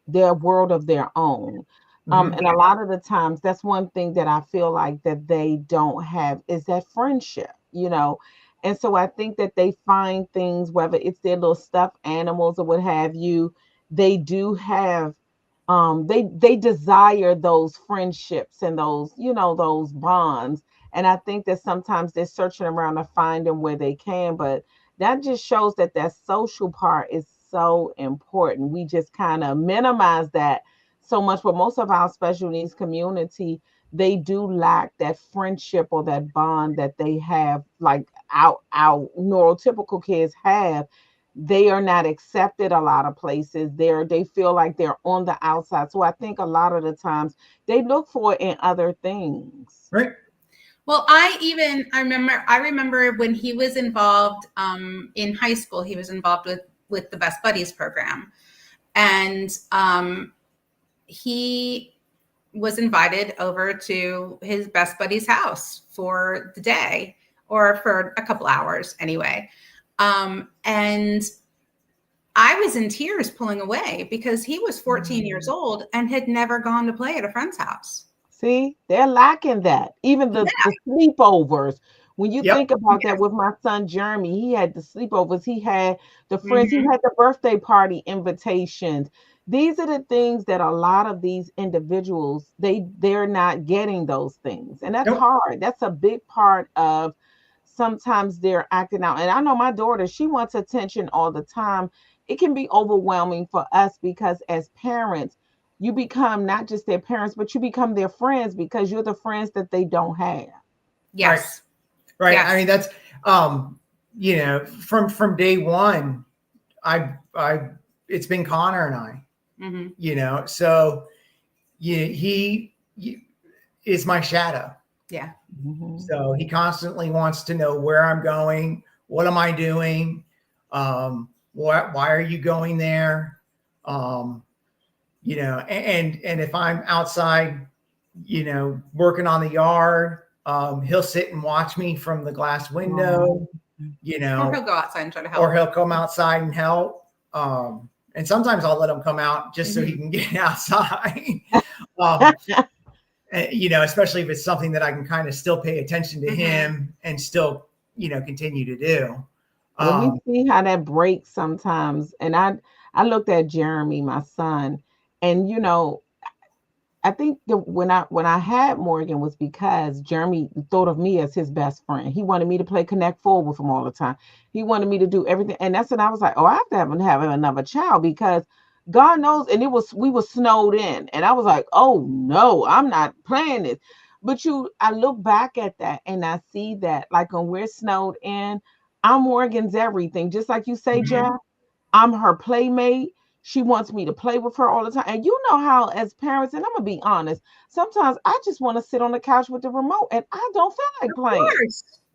their world of their own. And a lot of the times that's one thing that I feel like that they don't have is that friendship, And so I think that they find things, whether it's their little stuffed animals or what have you, they do have, they desire those friendships and those, those bonds. And I think that sometimes they're searching around to find them where they can, but that just shows that social part is so important. We just kind of minimize that so much, but most of our special needs community, they do lack that friendship or that bond that they have, like our neurotypical kids have. They are not accepted a lot of places. They feel like they're on the outside. So I think a lot of the times they look for it in other things. Right. Well, I remember when he was involved in high school, he was involved with the Best Buddies program. And he was invited over to his best buddy's house for the day, or for a couple hours anyway. And I was in tears pulling away because he was 14 years old and had never gone to play at a friend's house. See, they're lacking that. Even the sleepovers. When you think about that with my son Jeremy, he had the sleepovers, he had the friends, he had the birthday party invitations. These are the things that a lot of these individuals, they're not getting those things. And that's hard. That's a big part of sometimes they're acting out. And I know my daughter, she wants attention all the time. It can be overwhelming for us because as parents, you become not just their parents, but you become their friends because you're the friends that they don't have. Yes. Right. Yes. I mean, that's, from day one, it's been Connor and I, so he is my shadow. Yeah. So he constantly wants to know where I'm going. What am I doing? Why are you going there? And if I'm outside, working on the yard, he'll sit and watch me from the glass window, or he'll go outside and try to help, or he'll come outside and help. And sometimes I'll let him come out just so he can get outside. Especially if it's something that I can kind of still pay attention to him and still, continue to do. We see how that breaks sometimes. And I looked at Jeremy, my son, and I think when I had Morgan was because Jeremy thought of me as his best friend. He wanted me to play Connect Four with him all the time. He wanted me to do everything. And that's when I was like, oh, I have to have another child because God knows. And we were snowed in. And I was like, oh no, I'm not playing this. But I look back at that and I see that like when we're snowed in, I'm Morgan's everything. Just like you say, Jeff, I'm her playmate. She wants me to play with her all the time. And you know how as parents, and I'm going to be honest, sometimes I just want to sit on the couch with the remote and I don't feel like playing.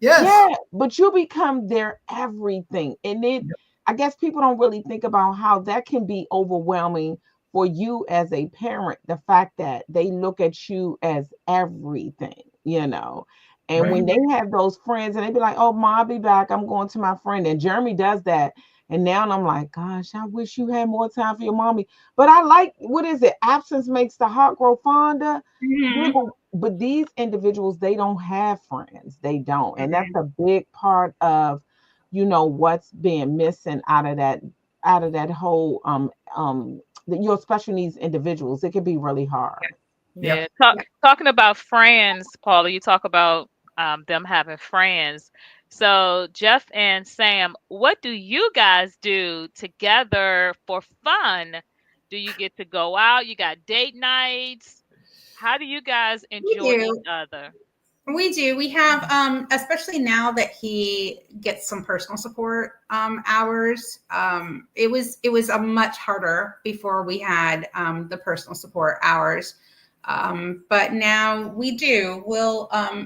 Yes. Yeah, but you become their everything. And I guess people don't really think about how that can be overwhelming for you as a parent, the fact that they look at you as everything, And when they have those friends and they be like, oh, Mom, I'll be back. I'm going to my friend. And Jeremy does that. And now I'm like, gosh, I wish you had more time for your mommy. But I like, what is it? Absence makes the heart grow fonder. But these individuals, they don't have friends. They don't. And that's a big part of, what's being missing out of that whole, your special needs individuals. It can be really hard. Yeah. Talking about friends, Paula, you talk about them having friends. So Jeff and Sam, what do you guys do together for fun Do you get to go out? You got date nights? How do you guys We enjoy each do. other? We do. We have, especially now that he gets some personal support hours. It was a much harder before we had the personal support hours. But now we do.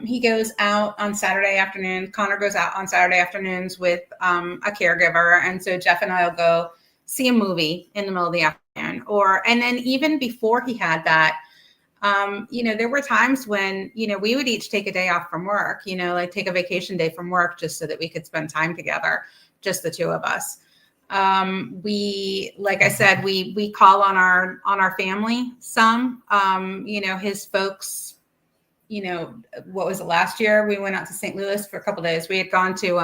He goes out on Saturday afternoon. Connor goes out on Saturday afternoons with a caregiver, and so Jeff and I will go see a movie in the middle of the afternoon. And then even before he had that. There were times when, we would each take a day off from work, like take a vacation day from work just so that we could spend time together, just the two of us. Like I said, we call on our family some, his folks, what was it, last year? We went out to St. Louis for a couple of days. We had gone to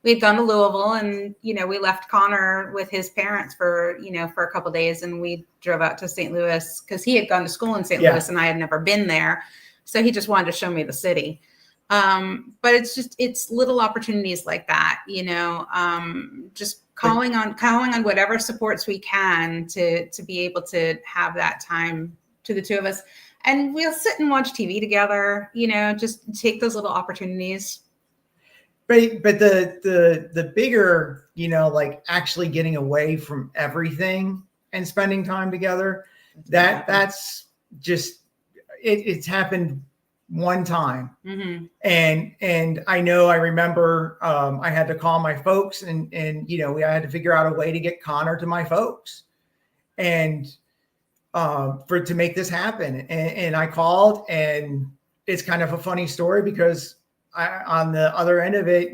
Louisville, and, we left Connor with his parents for a couple of days, and we drove out to St. Louis because he had gone to school in St. Louis and I had never been there. So he just wanted to show me the city. But it's little opportunities like that, just calling on whatever supports we can to be able to have that time to the two of us. And we'll sit and watch TV together, just take those little opportunities. But the bigger, like actually getting away from everything and spending time together, that's just it's happened one time. Mm-hmm. And I remember I had to call my folks and I had to figure out a way to get Connor to my folks and to make this happen. And I called, and it's kind of a funny story because on the other end of it,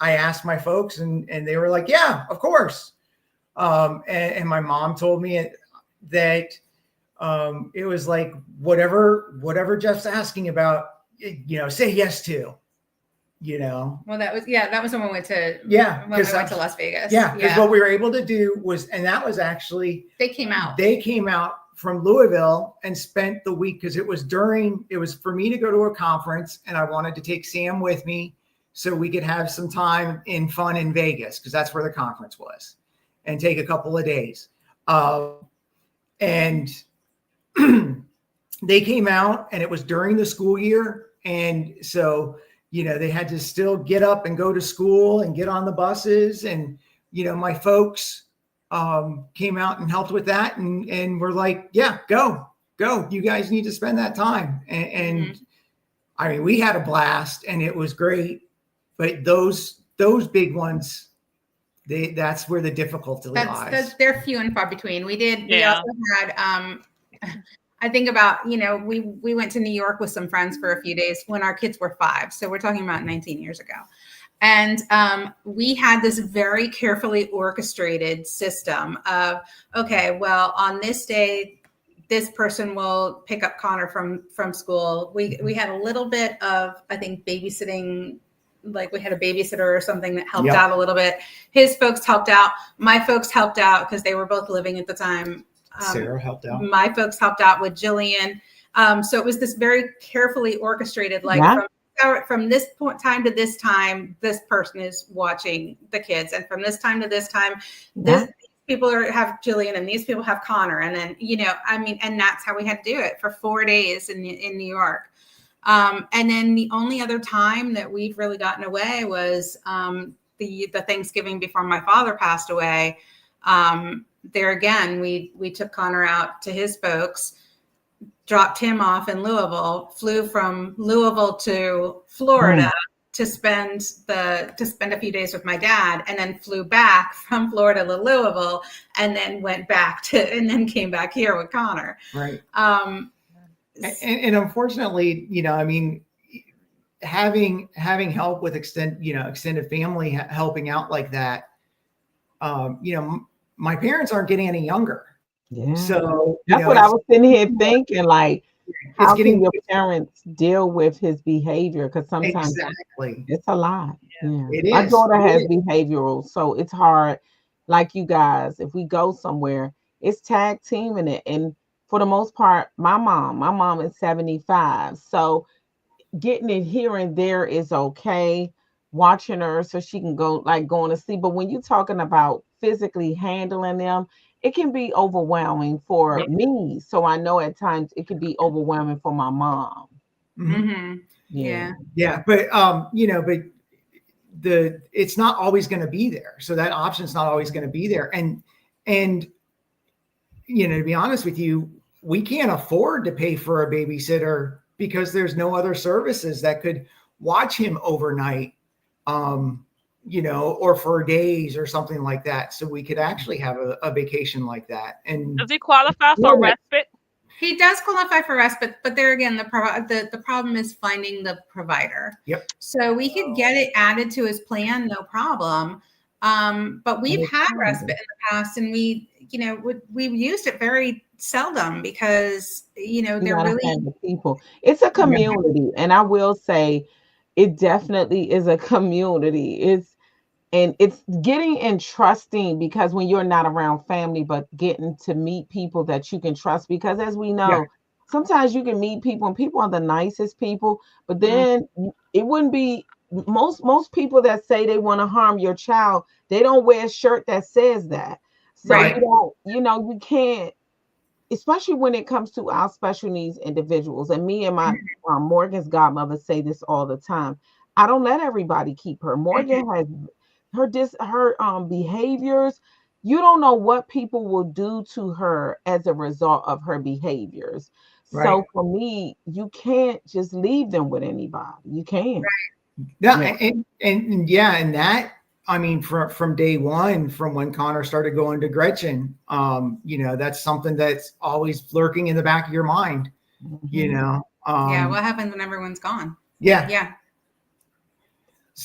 I asked my folks and they were like, yeah, of course. And my mom told me that it was like, whatever Jeff's asking about, say yes to, Well, that was when we went to, when we went to Las Vegas. Yeah. Because what we were able to do was, and that was actually, they came out from Louisville and spent the week, because it was for me to go to a conference, and I wanted to take Sam with me so we could have some time fun in Vegas, because that's where the conference was, and take a couple of days. And they came out, and it was during the school year. And so, they had to still get up and go to school and get on the buses. And, my folks came out and helped with that. And we're like, yeah, go. You guys need to spend that time. And I mean, we had a blast and it was great, but those big ones, that's where the difficulty lies. They're few and far between. We also had, I think about, we went to New York with some friends for a few days when our kids were 5. So we're talking about 19 years ago. And we had this very carefully orchestrated system of, okay, well, on this day, this person will pick up Connor from school. We had a little bit of, I think, babysitting, like we had a babysitter or something that helped out a little bit. His folks helped out. My folks helped out because they were both living at the time. Sarah helped out. My folks helped out with Jillian. So it was this very carefully orchestrated, from this time to this time, this person is watching the kids. And from this time to this time, these people have Jillian and these people have Connor. And then, and that's how we had to do it for 4 days in New York. And then the only other time that we've really gotten away was the Thanksgiving before my father passed away. There again, we took Connor out to his folks, dropped him off in Louisville, flew from Louisville to Florida to spend a few days with my dad, and then flew back from Florida to Louisville, and then and then came back here with Connor. Right. And unfortunately, having help with extended family helping out like that, my parents aren't getting any younger. Yeah. So that's what I was sitting here thinking, like, how can your getting parents deal with his behavior? Because sometimes it's a lot. Yeah. It is. My daughter has behavioral, so it's hard. Like you guys, if we go somewhere, it's tag teaming it. And for the most part, my mom is 75. So getting it here and there is okay. watching her so she can go like going to sleep. But when you're talking about physically handling them, it can be overwhelming for Yeah. me. So I know at times it can be overwhelming for my mom. Mm-hmm. Yeah. Yeah. Yeah, but but it's not always going to be there. So that option's not always going to be there. And to be honest with you, we can't afford to pay for a babysitter because there's no other services that could watch him overnight, or for days or something like that. So we could actually have a vacation like that. And Does he qualify for Yeah. respite? He does qualify for respite, but there again, the problem is finding the provider. Yep. So we could get it added to his plan, no problem. But we've had respite in the past, and we've used it very seldom because You they're gotta really have the people. It's a community, and I will say it definitely is a community. It's getting and trusting, because when you're not around family, but getting to meet people that you can trust, because as we know, sometimes you can meet people and people are the nicest people, but then it wouldn't be most people that say they want to harm your child, they don't wear a shirt that says that. So Right. you can't, especially when it comes to our special needs individuals. And me and my Morgan's godmother say this all the time. I don't let everybody keep her. Morgan has her behaviors. You don't know what people will do to her as a result of her behaviors. Right. So for me, you can't just leave them with anybody. You can't. Yeah, Yeah. and that, I mean, from day one, from when Connor started going to Gretchen, that's something that's always lurking in the back of your mind. Mhm. yeah. What happens when everyone's gone? Yeah. Yeah.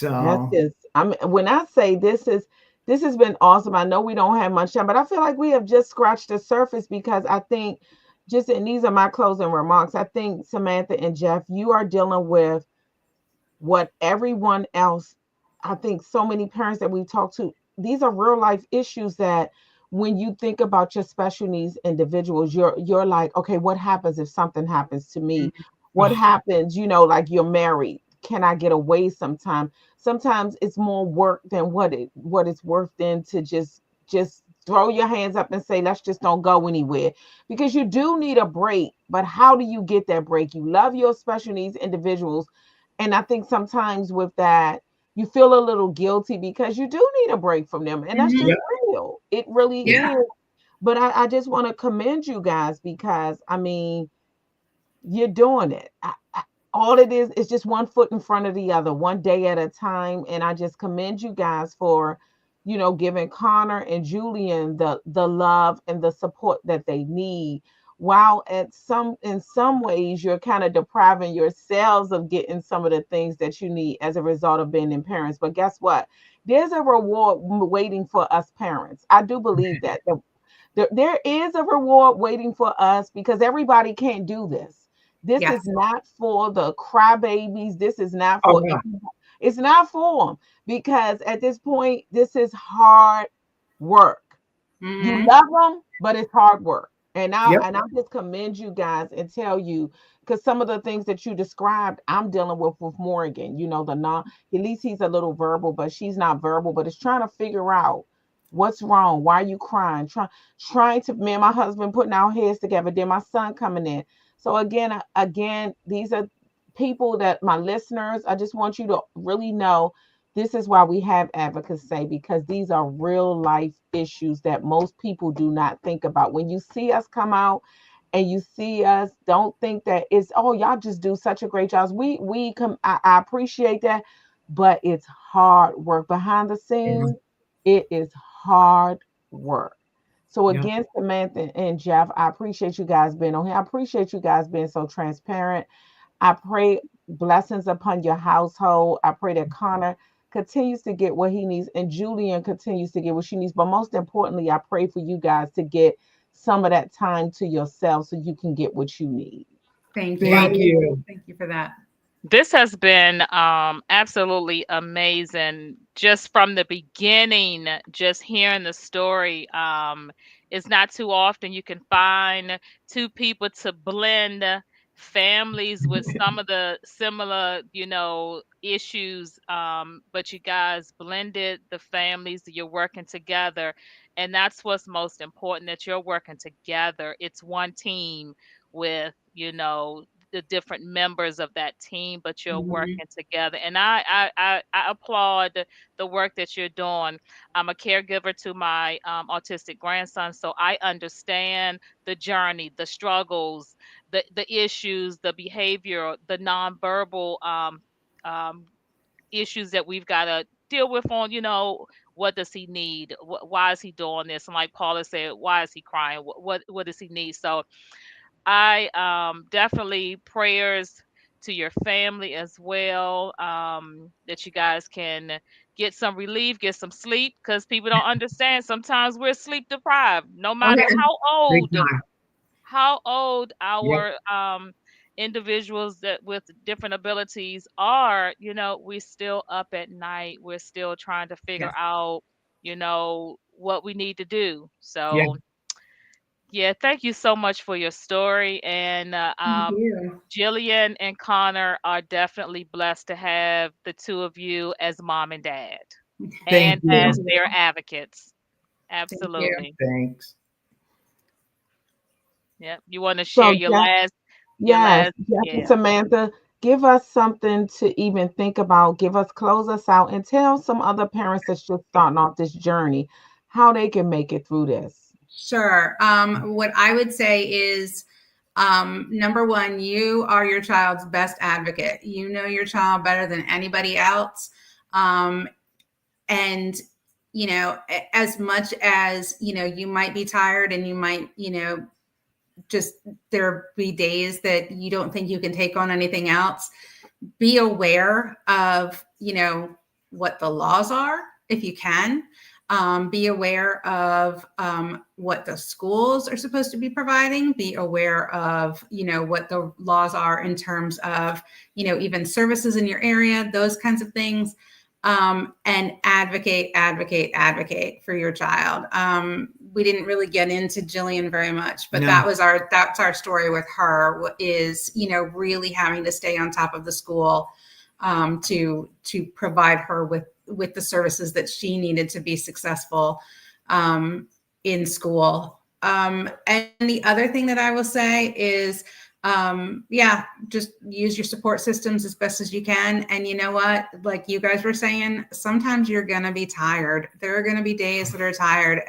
That's So just, when I say this has been awesome. I know we don't have much time, but I feel like we have just scratched the surface, because I think just, and these are my closing remarks. I think Samantha and Jeff, you are dealing with what everyone else, I think so many parents that we talk to, these are real life issues that when you think about your special needs individuals, you're like, okay, what happens if something happens to me? What ugh, happens, like you're married. Can I get away sometime? Sometimes it's more work than what it's worth, then to just throw your hands up and say, let's just don't go anywhere, because you do need a break. But how do you get that break? You love your special needs individuals, and I think sometimes with that, you feel a little guilty because you do need a break from them. And that's just yeah, real. It really Yeah. is. But I just want to commend you guys, because you're doing it. All it is just one foot in front of the other, one day at a time. And I just commend you guys for, giving Connor and Julian the love and the support that they need. While in some ways you're kind of depriving yourselves of getting some of the things that you need as a result of being in parents. But guess what? There's a reward waiting for us parents. I do believe that. There is a reward waiting for us, because everybody can't do this. This Yes. is not for the crybabies. This is not oh for yeah, it's not for them, because at this point, this is hard work. You Mm-hmm. love them, but it's hard work. And yep, I just commend you guys and tell you, because some of the things that you described, I'm dealing with Morgan. The non, at least he's a little verbal, but she's not verbal. But it's trying to figure out what's wrong. Why are you crying? Trying to, me and my husband putting our heads together. Then my son coming in. So again, these are people that my listeners. I just want you to really know, this is why we have advocacy, because these are real life issues that most people do not think about. When you see us come out and you see us, don't think that it's, oh, y'all just do such a great job. We come, I appreciate that, but it's hard work behind the yeah, scenes. It is hard work. So yeah, again, Samantha and Jeff, I appreciate you guys being on here. I appreciate you guys being so transparent. I pray blessings upon your household. I pray that Connor continues to get what he needs and Julian continues to get what she needs. But most importantly, I pray for you guys to get some of that time to yourself so you can get what you need. Thank you. thank you. Thank you for that. This has been absolutely amazing. Just from the beginning, just hearing the story. It's not too often you can find two people to blend families with some of the similar, issues, but you guys blended the families, you're working together, and that's what's most important, that you're working together. It's one team with, the different members of that team, but you're Mhm. working together. And I applaud the work that you're doing. I'm a caregiver to my autistic grandson, so I understand the journey, the struggles, the issues, the behavior, the nonverbal um, issues that we've got to deal with on, what does he need? Why is he doing this? And like Paula said, why is he crying? What does he need? So I definitely prayers to your family as well, that you guys can get some relief, get some sleep, because people don't understand. Sometimes we're sleep deprived, no Oh, matter yeah. Big time. how old Yep. our individuals that with different abilities are, we're still up at night. We're still trying to figure Yes. out, what we need to do. Yeah. So yeah, thank you so much for your story. And Thank you. Jillian and Connor are definitely blessed to have the two of you as mom and dad Thank and you. as their advocates. Thank you. Absolutely. Thanks. Yep. You want to share So, your Jeff, last, yes, Jeff and yeah. Samantha, give us something to even think about. Close us out, and tell some other parents that's just starting off this journey how they can make it through this. Sure. What I would say is, number one, you are your child's best advocate. You know your child better than anybody else. And, as much as, you might be tired and you might, just there be days that you don't think you can take on anything else, be aware of, what the laws are, if you can. Be aware of what the schools are supposed to be providing. Be aware of, what the laws are in terms of, even services in your area, those kinds of things. And advocate for your child. We didn't really get into Jillian very much, but No. that's our story with her, is, really having to stay on top of the school, to provide her with the services that she needed to be successful in school. And the other thing that I will say is, just use your support systems as best as you can. And you know what, like you guys were saying, sometimes you're going to be tired. There are going to be days that you're tired.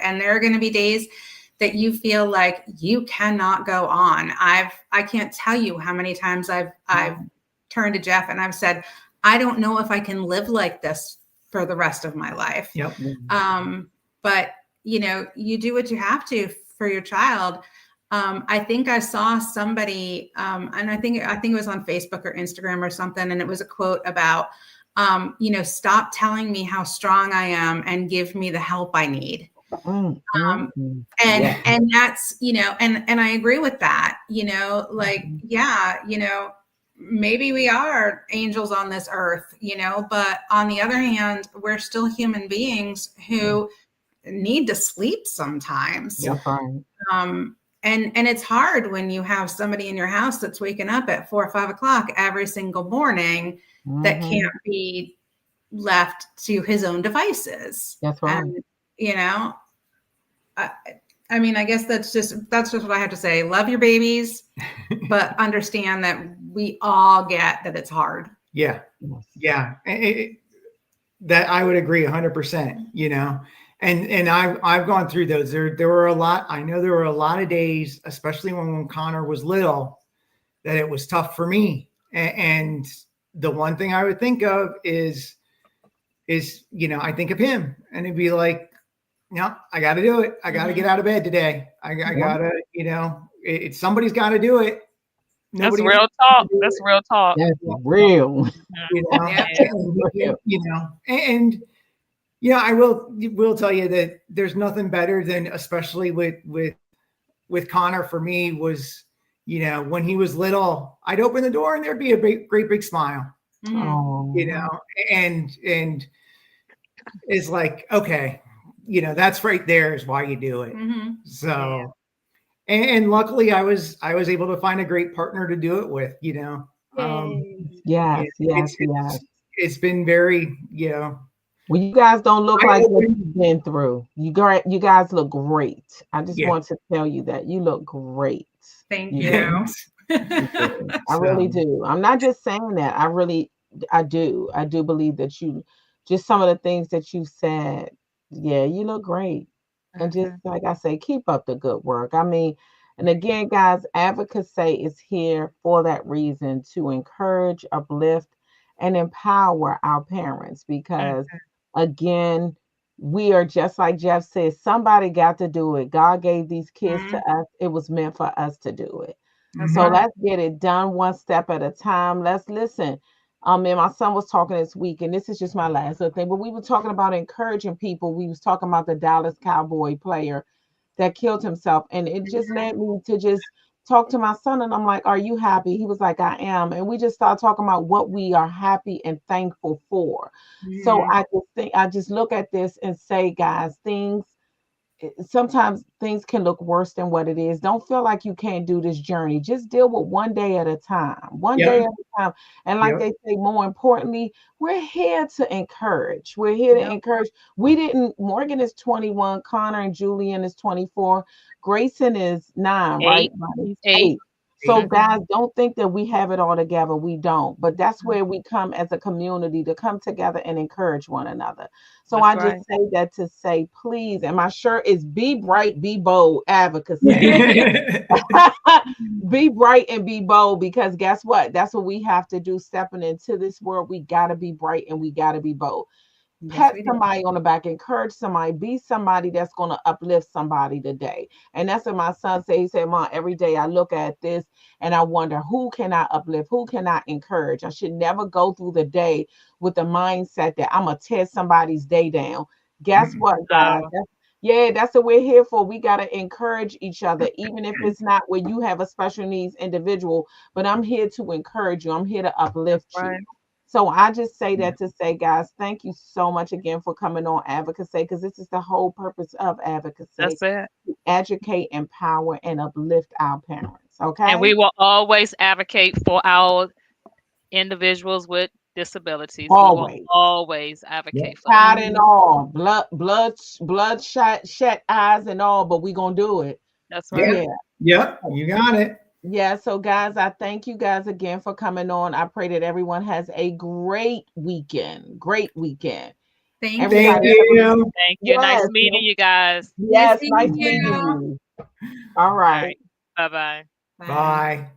And there are going to be days that you feel like you cannot go on. I can't tell you how many times I've turned to Jeff and I've said, I don't know if I can live like this for the rest of my life. Yep. But you do what you have to for your child. I think I saw somebody, and I think it was on Facebook or Instagram or something, and it was a quote about, stop telling me how strong I am and give me the help I need. And that's, and I agree with that, maybe we are angels on this earth, but on the other hand, we're still human beings who need to sleep sometimes. That's right. And it's hard when you have somebody in your house that's waking up at 4 or 5 o'clock every single morning that can't be left to his own devices. That's right. And, I mean, I guess that's just what I have to say. Love your babies, but understand that we all get that it's hard. Yeah. Yeah. That I would agree 100%, and I've gone through those. There were a lot. I know there were a lot of days, especially when Connor was little, that it was tough for me. And the one thing I would think of is, I think of him and it'd be like, no, I got to do it. I got to get out of bed today. I got to, somebody's got to do it. That's real talk. That's real talk. That's real. And I will tell you that there's nothing better than, especially with Connor for me, was, when he was little, I'd open the door and there'd be a great big smile, and it's like, okay, that's right there is why you do it. So, and luckily I was able to find a great partner to do it with, you know. Yes, yes, It's yes. it's been very, you know, Well, you guys don't look like what eye-opening. you've been through. You guys look great. I just Yeah. want to tell you that you look great. Thank You do. you. You do. I So, really do. I'm not just saying that. I do. I do believe that you, just some of the things that you said, yeah, you look great. And just Mhm. like I say, keep up the good work. I mean, and again, guys, advocacy is here for that reason, to encourage, uplift, and empower our parents because, again, we are just like Jeff said, somebody got to do it. God gave these kids to Mhm. us. It was meant for us to do it. That's So mhm. right. let's get it done one step at a time. Let's listen. And my son was talking this week, and this is just my last little thing, but we were talking about encouraging people. We was talking about the Dallas Cowboy player that killed himself, and it just led me to just talk to my son, and I'm like, "Are you happy?" He was like, "I am." And we just started talking about what we are happy and thankful for. So Mhm. I just look at this and say, guys, sometimes things can look worse than what it is. Don't feel like you can't do this journey. Just deal with one day at a time, one day Yep. at a time. And like Yep. they say, more importantly, we're here to encourage. We're here to Yep. encourage. Morgan is 21, Connor and Julian is 24, Grayson is 9, right? 8. Buddy? He's 8. 8. So, Mhm. guys, don't think that we have it all together. We don't. But that's where we come as a community to come together and encourage one another. So That's I just right. say that to say, please, and my shirt is Be Bright, Be Bold Advocacy. Be bright and be bold, because guess what? That's what we have to do stepping into this world. We got to be bright and we got to be bold. Yes, Pat we do. somebody on the back, encourage somebody, be somebody that's going to uplift somebody today. And that's what my son said. He said, Mom, every day I look at this and I wonder, who can I uplift? Who can I encourage? I should never go through the day with the mindset that I'm going to tear somebody's day down. Guess what, guys? Oh, That's what we're here for. We got to encourage each other, even if it's not where you have a special needs individual, but I'm here to encourage you. I'm here to that's uplift you. right. So I just say that to say, guys, thank you so much again for coming on Advocacy, because this is the whole purpose of Advocacy: That's it. to educate, empower, and uplift our parents. And Okay? we will always advocate for our individuals with disabilities. We will Always. always Yep. advocate for them. Pride and all, bloodshot eyes and all, but we gonna do it. That's Yep. right. Yeah. Yep. You got it. Yeah, so guys, I thank you guys again for coming on. I pray that everyone has a great weekend. Great weekend. Thank Thank Everybody you. have a you. Thank you. Nice yes, meeting you guys. Nice yes, nice meeting meeting you. you. All All right. right. Bye bye. Bye. Bye.